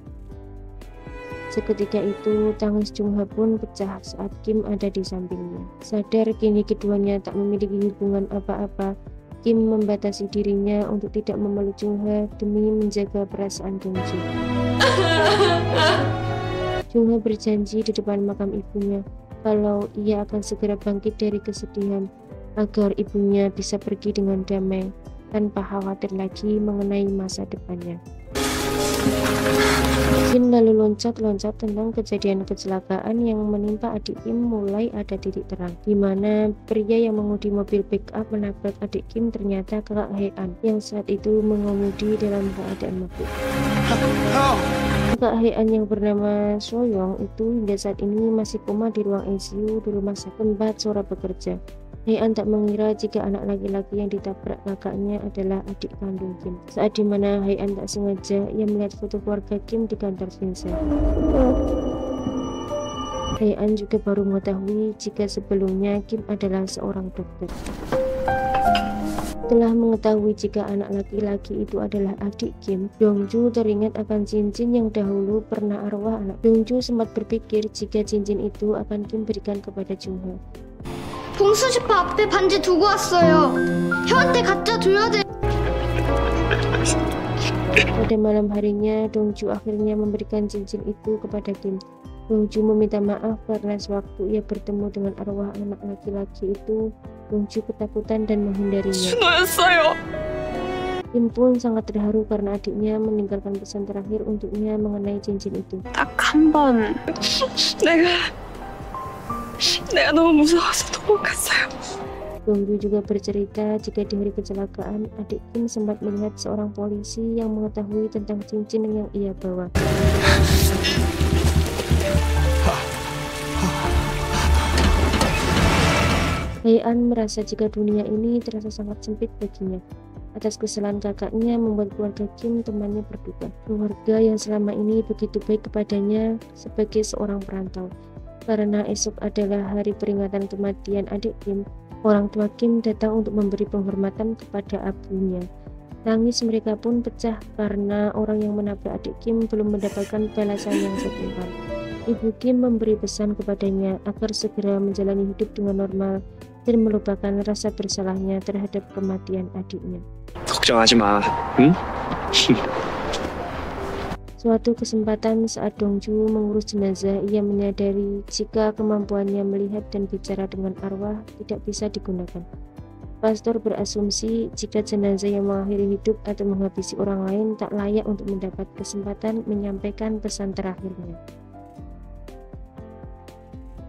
[SPEAKER 4] Seketika itu, tangis Jungha pun pecah saat Kim ada di sampingnya. Sadar kini keduanya tak memiliki hubungan apa-apa, Kim membatasi dirinya untuk tidak memeluk Jungha demi menjaga perasaan Dongju. Jungha berjanji di depan makam ibunya kalau ia akan segera bangkit dari kesedihan, agar ibunya bisa pergi dengan damai tanpa khawatir lagi mengenai masa depannya. Kim lalu loncat-loncat tentang kejadian kecelakaan yang menimpa adik Kim mulai ada titik terang, di mana pria yang mengemudi mobil pick-up menabrak adik Kim ternyata Kakak Hae-an yang saat itu mengemudi dalam keadaan mabuk. Kakak Hae-an yang bernama Soyoung itu hingga saat ini masih koma di ruang ICU di rumah sakit tempat Sora bekerja. Hae-an tak mengira jika anak laki-laki yang ditabrak kakaknya adalah adik kandung Kim. Saat dimana Hae-an tak sengaja ia melihat foto keluarga Kim di kantor Vincent. Hae-an juga baru mengetahui jika sebelumnya Kim adalah seorang dokter. Setelah mengetahui jika anak laki-laki itu adalah adik Kim, Dongju teringat akan cincin yang dahulu pernah arwah anak. Dongju sempat berpikir jika cincin itu akan Kim berikan kepada Jungha.
[SPEAKER 14] 봉수지파 앞에 반지 두고 왔어요. 형한테 갖다 줘야 돼.
[SPEAKER 4] Pada malam harinya, Dongju akhirnya memberikan cincin itu kepada Kim. Dongju meminta maaf karena sewaktu ia bertemu dengan arwah anak laki-laki itu, Dongju ketakutan dan menghindarinya. Kim pun sangat terharu karena adiknya meninggalkan pesan terakhir untuknya mengenai cincin itu.
[SPEAKER 6] 딱 한 번 내가 너무 무서워서 도망갔어요.
[SPEAKER 4] Dongju juga bercerita jika di hari kecelakaan, adik Kim sempat melihat seorang polisi yang mengetahui tentang cincin yang ia bawa. Hae-an merasa jika dunia ini terasa sangat sempit baginya. Atas kesalahan kakaknya membuat keluarga Kim temannya berduka. Keluarga yang selama ini begitu baik kepadanya sebagai seorang perantau. Karena esok adalah hari peringatan kematian adik Kim, orang tua Kim datang untuk memberi penghormatan kepada abunya. Tangis mereka pun pecah karena orang yang menabrak adik Kim belum mendapatkan balasan yang setimpal. Ibu Kim memberi pesan kepadanya agar segera menjalani hidup dengan normal dan melupakan rasa bersalahnya terhadap kematian adiknya.
[SPEAKER 7] 걱정하지 마, 응?
[SPEAKER 4] Suatu kesempatan saat Dongju mengurus jenazah, ia menyadari jika kemampuannya melihat dan bicara dengan arwah tidak bisa digunakan. Pastor berasumsi jika jenazah yang mengakhiri hidup atau menghabisi orang lain tak layak untuk mendapat kesempatan menyampaikan pesan terakhirnya.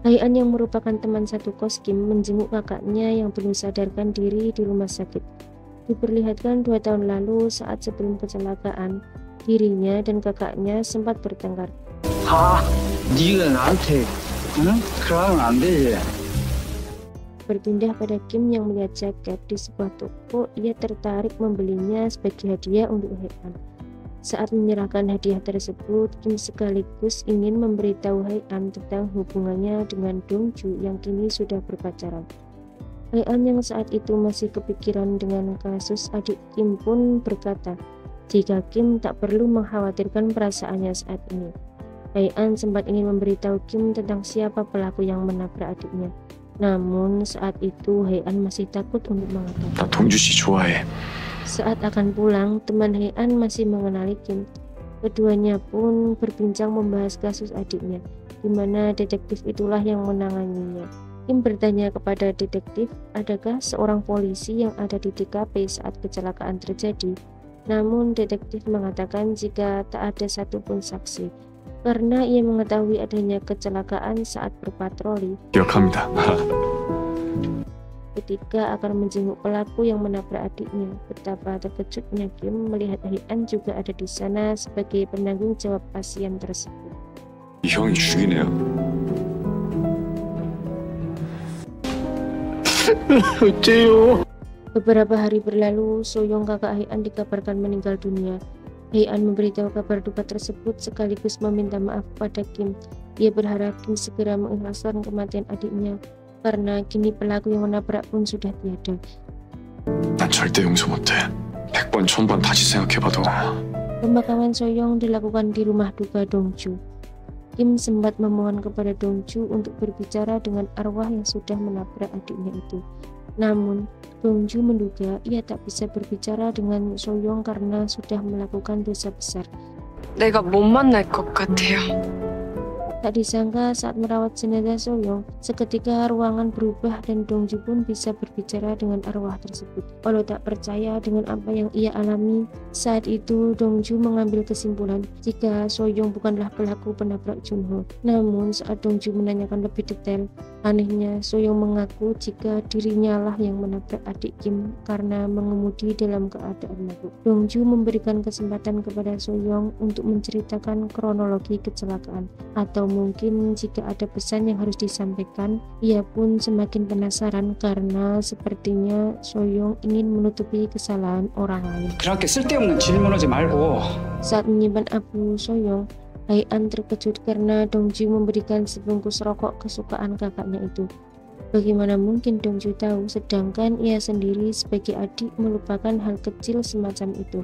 [SPEAKER 4] Hae-an yang merupakan teman satu kos Kim menjenguk kakaknya yang belum sadarkan diri di rumah sakit. Diperlihatkan 2 tahun lalu saat sebelum kecelakaan, dirinya dan kakaknya sempat bertengkar.
[SPEAKER 11] 네가 나한테 그러면 안 되지.
[SPEAKER 4] Berpindah pada Kim yang melihat jaket di sebuah toko, ia tertarik membelinya sebagai hadiah untuk Hae-an. Saat menyerahkan hadiah tersebut, Kim sekaligus ingin memberitahu Hae-an tentang hubungannya dengan Dongju yang kini sudah berpacaran. Hae-an yang saat itu masih kepikiran dengan kasus adik Kim pun berkata, jika Kim tak perlu mengkhawatirkan perasaannya saat ini. Hae-an sempat ingin memberitahu Kim tentang siapa pelaku yang menabrak adiknya. Namun saat itu Hae-an masih takut untuk mengatakan.
[SPEAKER 7] 나 동주 씨 좋아해.
[SPEAKER 4] Saat akan pulang, teman Hae-an masih mengenali Kim. Keduanya pun berbincang membahas kasus adiknya, di mana detektif itulah yang menanganinya. Kim bertanya kepada detektif, adakah seorang polisi yang ada di TKP saat kecelakaan terjadi? Namun detektif mengatakan jika tak ada satupun saksi, karena ia mengetahui adanya kecelakaan saat berpatroli.
[SPEAKER 7] 기억합니다.
[SPEAKER 4] Ketika akan menjenguk pelaku yang menabrak adiknya, betapa terkejutnya Kim melihat Hae-an juga ada di sana sebagai penanggung jawab pasien tersebut.
[SPEAKER 7] 이 형이 죽이네요.
[SPEAKER 11] 어째요?
[SPEAKER 4] Beberapa hari berlalu, Soyong kakak Hae-an dikabarkan meninggal dunia. Hae-an memberitahu kabar duka tersebut sekaligus meminta maaf pada Kim. Ia berharap Kim segera mengikhlaskan kematian adiknya, karena kini pelaku yang menabrak pun sudah tiada.
[SPEAKER 7] 난 절대 용서 못해. 100번, 1000번 다시 생각해봐도.
[SPEAKER 4] Pemakaman Soyong dilakukan di rumah duka Dongju. Kim sempat memohon kepada Dongju untuk berbicara dengan arwah yang sudah menabrak adiknya itu. Namun, Dongju menduga ia tak bisa berbicara dengan Soyong karena sudah melakukan dosa besar.
[SPEAKER 6] 내가 못 만날 것 같아요.
[SPEAKER 4] Tak disangka saat merawat jenazah Soyong, seketika ruangan berubah dan Dongju pun bisa berbicara dengan arwah tersebut. Walau tak percaya dengan apa yang ia alami, saat itu Dongju mengambil kesimpulan jika Soyong bukanlah pelaku penabrak Junho. Namun saat Dongju menanyakan lebih detail, anehnya Soyong mengaku jika dirinya lah yang menabrak adik Kim karena mengemudi dalam keadaan mabuk. Dongju memberikan kesempatan kepada Soyong untuk menceritakan kronologi kecelakaan, atau mungkin jika ada pesan yang harus disampaikan. Ia pun semakin penasaran karena sepertinya Soyong ingin menutupi kesalahan orang lain.
[SPEAKER 11] 그렇게 쓸데없는 질문하지 말고.
[SPEAKER 4] Saat menyimpan abu Soyong, Hae-an terkejut karena Dongju memberikan sebungkus rokok kesukaan kakaknya itu. Bagaimana mungkin Dongju tahu, sedangkan ia sendiri sebagai adik melupakan hal kecil semacam itu.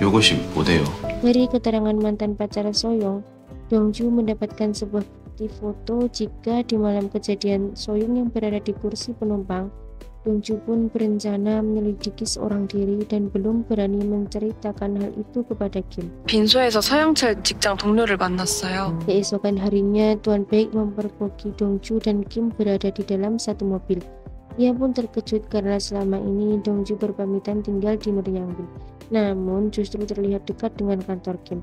[SPEAKER 15] 요것이 뭐대요?
[SPEAKER 4] Dari keterangan mantan pacar Soyong, Dongju mendapatkan sebuah bukti foto jika di malam kejadian Soyong yang berada di kursi penumpang. Dongju pun berencana menyelidiki seorang diri dan belum berani menceritakan hal itu kepada Kim.
[SPEAKER 6] 빈소에서 서영철 직장 동료를 만났어요.
[SPEAKER 4] Keesokan harinya, Tuan Baek mempergoki Dongju dan Kim berada di dalam satu mobil. Ia pun terkejut karena selama ini Dongju berpamitan tinggal di Noryangbil, namun justru terlihat dekat dengan kantor Kim.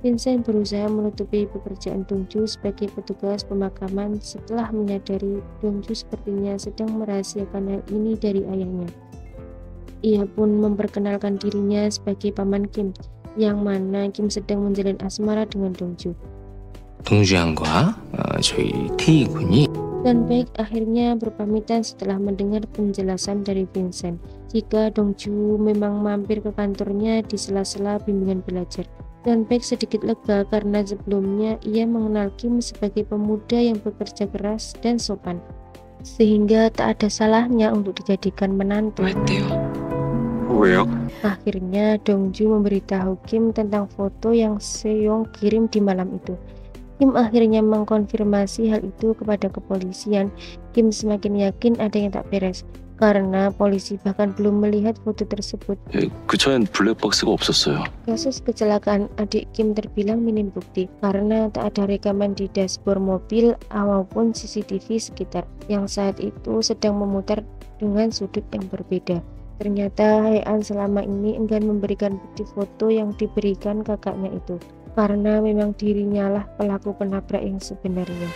[SPEAKER 4] Vincent berusaha menutupi pekerjaan Dongju sebagai petugas pemakaman setelah menyadari Dongju sepertinya sedang merahasiakan hal ini dari ayahnya. Ia pun memperkenalkan dirinya sebagai paman Kim, yang mana Kim sedang menjalin asmara dengan Dongju.
[SPEAKER 15] 동주양과 저희 태희 군이
[SPEAKER 4] Dan Baek akhirnya berpamitan setelah mendengar penjelasan dari Vincent jika Dongju memang mampir ke kantornya di sela-sela bimbingan belajar. Dan Baek sedikit lega karena sebelumnya ia mengenal Kim sebagai pemuda yang bekerja keras dan sopan, sehingga tak ada salahnya untuk dijadikan menantu.
[SPEAKER 7] 왜요?
[SPEAKER 4] Akhirnya Dongju memberitahu Kim tentang foto yang Seong kirim di malam itu. Kim akhirnya mengkonfirmasi hal itu kepada kepolisian. Kim semakin yakin ada yang tak beres karena polisi bahkan belum melihat foto tersebut.
[SPEAKER 7] 그 차엔 블랙박스가 없었어요.
[SPEAKER 4] Kasus kecelakaan adik Kim terbilang minim bukti karena tak ada rekaman di dashboard mobil maupun CCTV sekitar yang saat itu sedang memutar dengan sudut yang berbeda. Ternyata Hae-an selama ini enggan memberikan bukti foto yang diberikan kakaknya itu karena memang dirinya lah pelaku penabrak yang sebenarnya.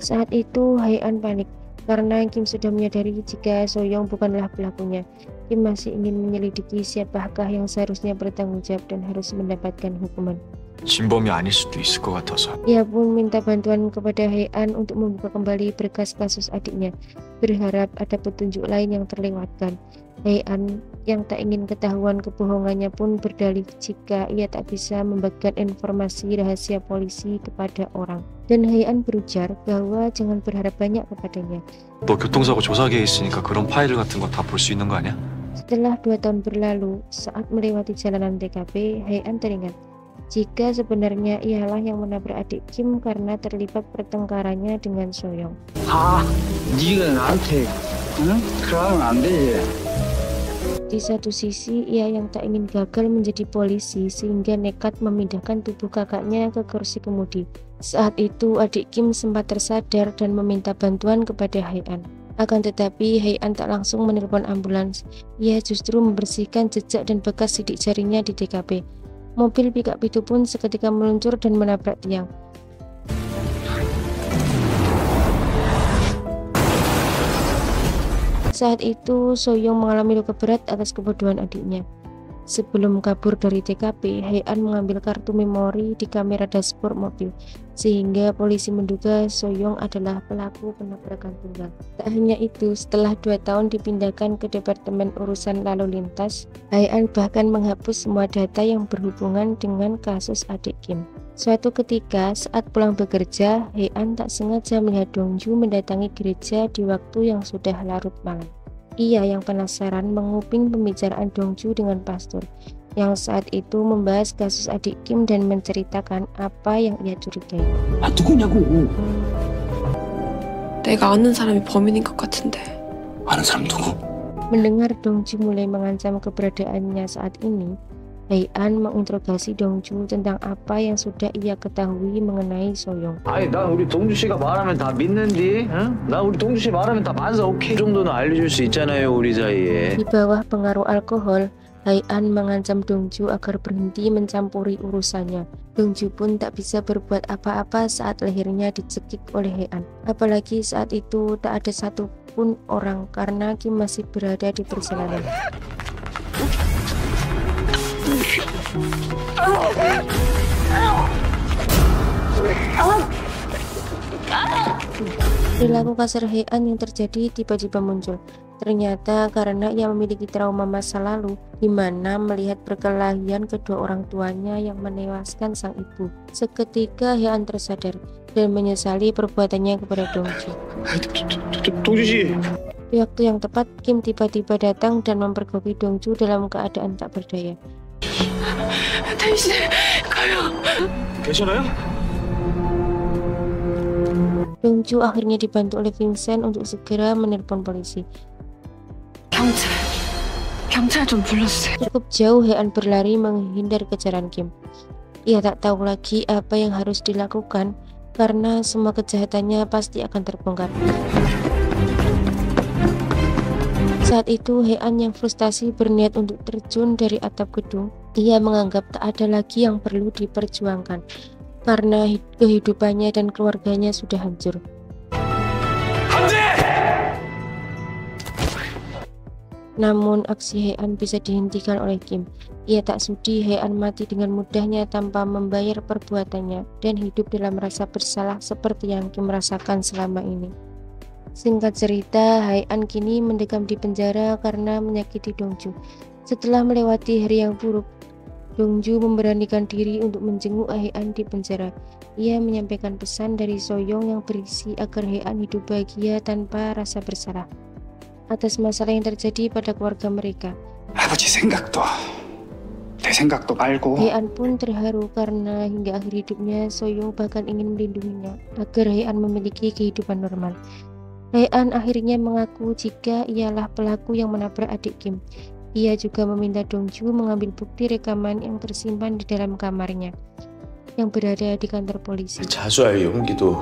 [SPEAKER 4] Saat itu Hae-an panik karena Kim sudah menyadari jika Soyoung bukanlah pelakunya. Kim masih ingin menyelidiki siapakah yang seharusnya bertanggung jawab dan harus mendapatkan hukuman.
[SPEAKER 7] 진범이 아닐 수도 있을 것 같아서.
[SPEAKER 4] Ia pun minta bantuan kepada Hae-an untuk membuka kembali berkas kasus adiknya, berharap ada petunjuk lain yang terlewatkan. Hae-an yang tak ingin ketahuan kebohongannya pun berdalih jika ia tak bisa membagikan informasi rahasia polisi kepada orang. Dan Hae-an berujar bahwa jangan berharap banyak kepadanya.
[SPEAKER 7] 너 교통사고 조사계에 있으니까 그런 파일 같은 거 다 볼 수 있는 거 아니야?
[SPEAKER 4] Setelah 2 tahun berlalu, saat melewati jalanan TKP, Hae-an teringat jika sebenarnya ialah yang menabrak adik Kim karena terlibat pertengkarannya dengan Soyoung.
[SPEAKER 11] 네가 나한테 그러면 안 되지.
[SPEAKER 4] Di satu sisi, ia yang tak ingin gagal menjadi polisi sehingga nekat memindahkan tubuh kakaknya ke kursi kemudi. Saat itu adik Kim sempat tersadar dan meminta bantuan kepada Hae-an. Akan tetapi Hae-an tak langsung menelpon ambulans. Ia justru membersihkan jejak dan bekas sidik jarinya di TKP. Mobil pickup itu pun seketika meluncur dan menabrak tiang. Saat itu Soyoung mengalami luka berat atas kebodohan adiknya. Sebelum kabur dari TKP, Hae-an mengambil kartu memori di kamera dashboard mobil, sehingga polisi menduga Soyoung adalah pelaku penabrakan tunggal. Tak hanya itu, setelah 2 tahun dipindahkan ke Departemen Urusan Lalu Lintas, Hae-an bahkan menghapus semua data yang berhubungan dengan kasus adik Kim. Suatu ketika, saat pulang bekerja, Hae-an tak sengaja melihat Dongju mendatangi gereja di waktu yang sudah larut malam. Ia yang penasaran menguping pembicaraan Dongju dengan pastor yang saat itu membahas kasus adik Kim dan menceritakan apa yang ia curigai.
[SPEAKER 11] 누구냐고?
[SPEAKER 6] 내가 아는 사람이 범인인 것 같은데.
[SPEAKER 15] 아는 사람 누구?
[SPEAKER 4] Mendengar Dongju mulai mengancam keberadaannya saat ini, Hae-an menginterogasi Dongju tentang apa yang sudah ia ketahui mengenai Soyoung.
[SPEAKER 11] 아니 난 우리 동주 씨가 말하면 다 믿는디. 응? 나 우리 동주 씨 말하면 다 만사 오케이 정도는 알려줄 수 있잖아요 우리 사이에.
[SPEAKER 4] Di bawah pengaruh alkohol, Hae-an mengancam Dongju agar berhenti mencampuri urusannya. Dongju pun tak bisa berbuat apa-apa saat lehernya dicekik oleh Hae-an. Apalagi saat itu tak ada satupun orang karena Kim masih berada di perjalanan. Perilaku kasar Hae-an yang terjadi tiba-tiba muncul. Ternyata karena ia memiliki trauma masa lalu, di mana melihat perkelahian kedua orang tuanya yang menewaskan sang ibu. Seketika Hae-an tersadar dan menyesali perbuatannya kepada Dongju.
[SPEAKER 11] 동주 씨.
[SPEAKER 4] Di waktu yang tepat, Kim tiba-tiba datang dan mempergoki Dongju dalam keadaan tak berdaya.
[SPEAKER 6] 대신 가요.
[SPEAKER 11] 괜찮아요?
[SPEAKER 4] Dongju akhirnya dibantu oleh Vincent untuk segera menelpon polisi.
[SPEAKER 6] 경찰 좀 불러주세요.
[SPEAKER 4] Cukup jauh Hae-an berlari menghindar kejaran Kim. Ia tak tahu lagi apa yang harus dilakukan karena semua kejahatannya pasti akan terbongkar. Saat itu Hye-an yang frustasi berniat untuk terjun dari atap gedung. Ia menganggap tak ada lagi yang perlu diperjuangkan karena kehidupannya dan keluarganya sudah hancur. Namun aksi Hye-an bisa dihentikan oleh Kim. Ia tak sudi Hye-an mati dengan mudahnya tanpa membayar perbuatannya dan hidup dalam rasa bersalah seperti yang Kim rasakan selama ini. Singkat cerita, Hye-an kini mendekam di penjara karena menyakiti Dongju. Setelah melewati hari yang buruk, Dongju memberanikan diri untuk menjenguk Hye-an di penjara. Ia menyampaikan pesan dari Soyoung yang berisi agar Hye-an hidup bahagia tanpa rasa bersalah atas masalah yang terjadi pada keluarga mereka.
[SPEAKER 18] 아버지 생각도 내 생각도 말고.
[SPEAKER 4] Hye-an pun terharu karena hingga akhir hidupnya Soyoung bahkan ingin melindunginya agar Hye-an memiliki kehidupan normal. Hye-an akhirnya mengaku jika ialah pelaku yang menabrak adik Kim. Ia juga meminta Dongju mengambil bukti rekaman yang tersimpan di dalam kamarnya yang berada di kantor polisi.
[SPEAKER 15] 자수할 용기도.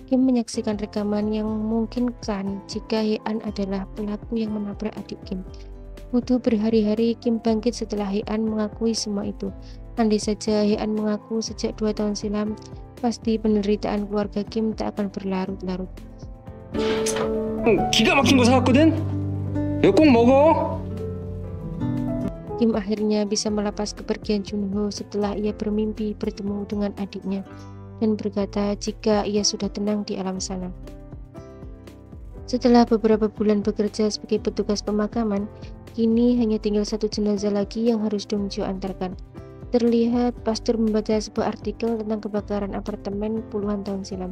[SPEAKER 4] Kim menyaksikan rekaman yang memungkinkan jika Hye-an adalah pelaku yang menabrak adik Kim. Butuh berhari-hari Kim bangkit setelah Hye-an mengakui semua itu. Andai saja Hye-an mengaku sejak 2 tahun silam, pasti penderitaan keluarga Kim tak akan berlarut-larut.
[SPEAKER 18] 기가 막힌 거 사왔거든? 이거 꼭 먹어.
[SPEAKER 4] Kim akhirnya bisa melepas kepergian Junho setelah ia bermimpi bertemu dengan adiknya dan berkata jika ia sudah tenang di alam sana. Setelah beberapa bulan bekerja sebagai petugas pemakaman, kini hanya tinggal 1 jenazah lagi yang harus Dongju antarkan. Terlihat pastor membaca sebuah artikel tentang kebakaran apartemen puluhan tahun silam.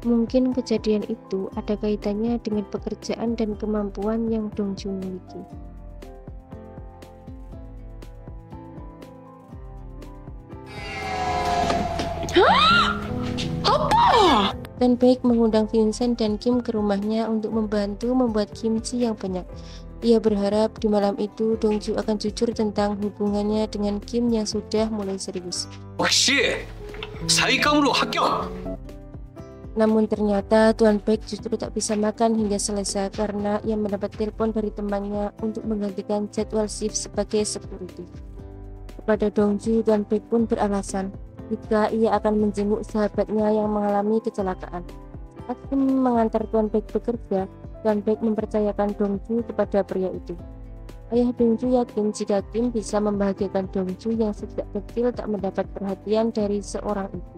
[SPEAKER 4] Mungkin kejadian itu ada kaitannya dengan pekerjaan dan kemampuan yang Dongju miliki.
[SPEAKER 6] Apa?
[SPEAKER 4] Dan Baek mengundang Vincent dan Kim ke rumahnya untuk membantu membuat kimchi yang banyak. Ia berharap di malam itu Dongju akan jujur tentang hubungannya dengan Kim yang sudah mulai serius.
[SPEAKER 7] 혹시 사익감으로 합격!
[SPEAKER 4] Namun ternyata Tuan Baek justru tak bisa makan hingga selesai karena ia mendapat telepon dari temannya untuk menggantikan jadwal shift sebagai security. Kepada Dongju, Tuan Baek pun beralasan jika ia akan menjenguk sahabatnya yang mengalami kecelakaan. Saat Kim mengantar Tuan Baek bekerja, Tuan Baek mempercayakan Dongju kepada pria itu. Ayah Dongju yakin jika Kim bisa membahagiakan Dongju yang sejak kecil tak mendapat perhatian dari seorang ibu.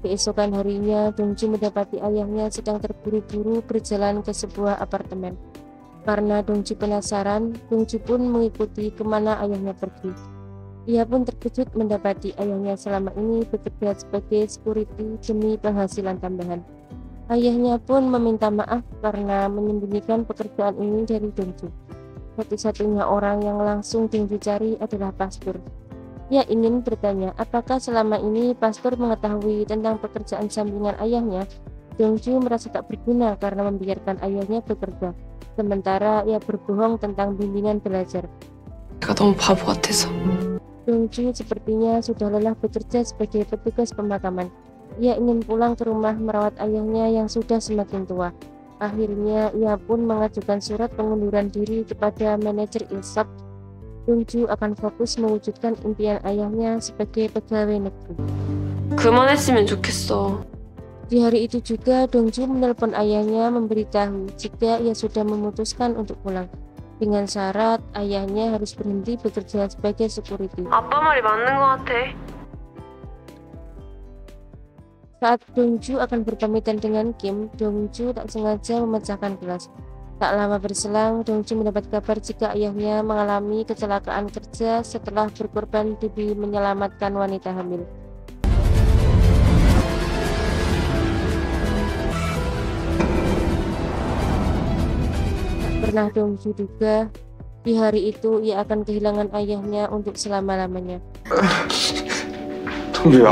[SPEAKER 4] Keesokan harinya, Dongju mendapati ayahnya sedang terburu-buru berjalan ke sebuah apartemen. Karena Dongju penasaran, Dongju pun mengikuti kemana ayahnya pergi. Ia pun terkejut mendapati ayahnya selama ini bekerja sebagai security demi penghasilan tambahan. Ayahnya pun meminta maaf karena menyembunyikan pekerjaan ini dari Dongju. Satu-satunya orang yang langsung Dongju cari adalah pastor. Ia ingin bertanya apakah selama ini pastor mengetahui tentang pekerjaan sampingan ayahnya. Dongju merasa tak berguna karena membiarkan ayahnya bekerja, sementara ia berbohong tentang bimbingan belajar.
[SPEAKER 6] 내가 너무 바보 같아서.
[SPEAKER 4] Dongju sepertinya sudah lelah bekerja sebagai petugas pemakaman. Ia ingin pulang ke rumah merawat ayahnya yang sudah semakin tua. Akhirnya ia pun mengajukan surat pengunduran diri kepada manajer Ilsop. Dongju akan fokus mewujudkan impian ayahnya sebagai pegawai negeri.
[SPEAKER 6] 그만했으면 좋겠어.
[SPEAKER 4] Di hari itu juga Dongju menelpon ayahnya memberitahu jika ia sudah memutuskan untuk pulang. Dengan syarat ayahnya harus berhenti bekerja sebagai security.
[SPEAKER 6] 아빠 말이 맞는 것 같아.
[SPEAKER 4] Saat Dongju akan berpamitan dengan Kim, Dongju tak sengaja memecahkan gelas. Tak lama berselang, Dongju mendapat kabar jika ayahnya mengalami kecelakaan kerja setelah berkorban demi menyelamatkan wanita hamil. Pernah Dongju duga, di hari itu ia akan kehilangan ayahnya untuk selama-lamanya.
[SPEAKER 13] 동주야.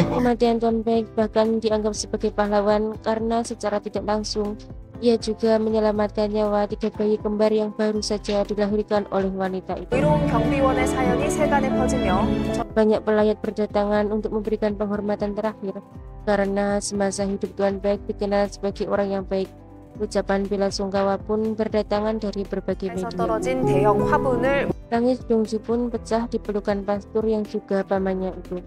[SPEAKER 4] Kematian Tuan Baek bahkan dianggap sebagai pahlawan karena secara tidak langsung Ia juga menyelamatkan nyawa 3 bayi kembar yang baru saja dilahirkan oleh wanita itu.
[SPEAKER 19] 의로운 경비원의 사연이 세간에 퍼지며
[SPEAKER 4] Banyak pelayat berdatangan untuk memberikan penghormatan terakhir karena semasa hidup Tuan Baek dikenal sebagai orang yang baik. Ucapan bela sungkawa pun berdatangan dari berbagai media.
[SPEAKER 19] 떨어진 대형 화분을
[SPEAKER 4] Tangis Dongju pun pecah di pelukan pastor yang juga pamannya itu.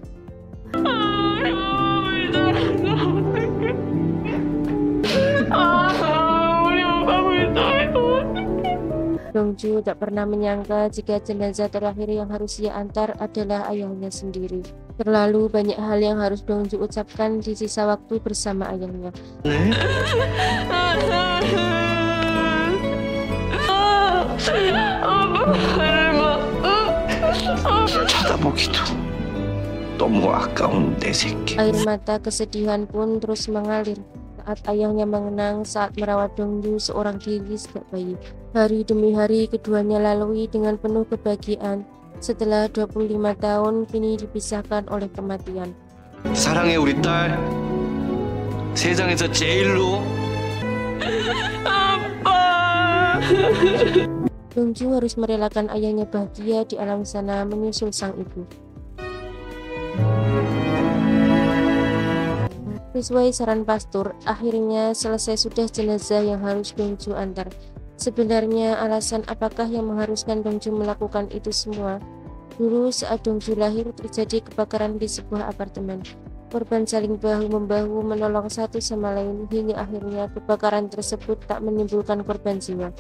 [SPEAKER 4] Dongju tak pernah menyangka jika jenazah terakhir yang harus ia antar adalah ayahnya sendiri. Terlalu banyak hal yang harus Dongju ucapkan di sisa waktu bersama ayahnya.
[SPEAKER 2] 쳐다보기도 너무 아까운 내 새끼.
[SPEAKER 4] Air mata kesedihan pun terus mengalir saat ayahnya mengenang saat merawat Dongju seorang diri sejak bayi. Hari demi hari keduanya lalui dengan penuh kebahagiaan. Setelah 25 tahun kini dipisahkan oleh kematian.
[SPEAKER 2] 사랑해 우리 딸. 세상에서 제일로. 아빠.
[SPEAKER 4] Dongju harus merelakan ayahnya bahagia di alam sana menyusul sang ibu. Sesuai saran pastor, akhirnya selesai sudah jenazah yang harus Dongju antar. Sebenarnya alasan apakah yang mengharuskan Dongju melakukan itu semua? Dulu saat Dongju lahir terjadi kebakaran di sebuah apartemen. Korban saling bahu-membahu menolong satu sama lain hingga akhirnya kebakaran tersebut tak menimbulkan korban jiwa.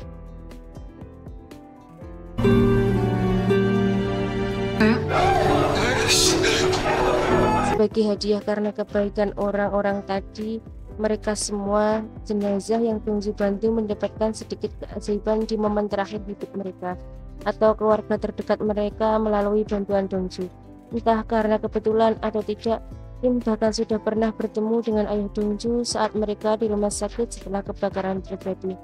[SPEAKER 4] Sebagai hadiah karena kebaikan orang-orang tadi, mereka semua jenazah yang Dongju bantu mendapatkan sedikit keajaiban di momen terakhir hidup mereka atau keluarga terdekat mereka melalui bantuan Dongju. Entah karena kebetulan atau tidak, Kim bahkan sudah pernah bertemu dengan ayah Dongju saat mereka di rumah sakit setelah kebakaran terjadi.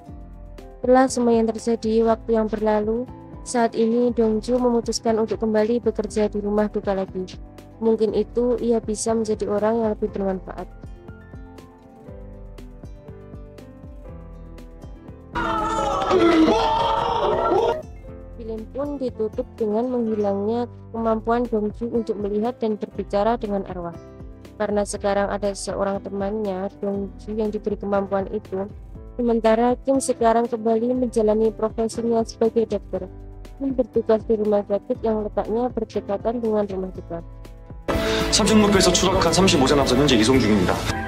[SPEAKER 4] Setelah semua yang terjadi waktu yang berlalu, saat ini Dongju memutuskan untuk kembali bekerja di rumah duka lagi. Mungkin itu ia bisa menjadi orang yang lebih bermanfaat. Film pun ditutup dengan menghilangnya kemampuan Dongju untuk melihat dan berbicara dengan arwah. Karena sekarang ada seorang temannya, Dongju, yang diberi kemampuan itu. Sementara Kim sekarang kembali menjalani profesinya sebagai dokter. Kim bertugas di rumah sakit yang letaknya berdekatan dengan rumah duka.
[SPEAKER 12] 삼층목표에서 추락한 35세 남성 현재 이송 중입니다.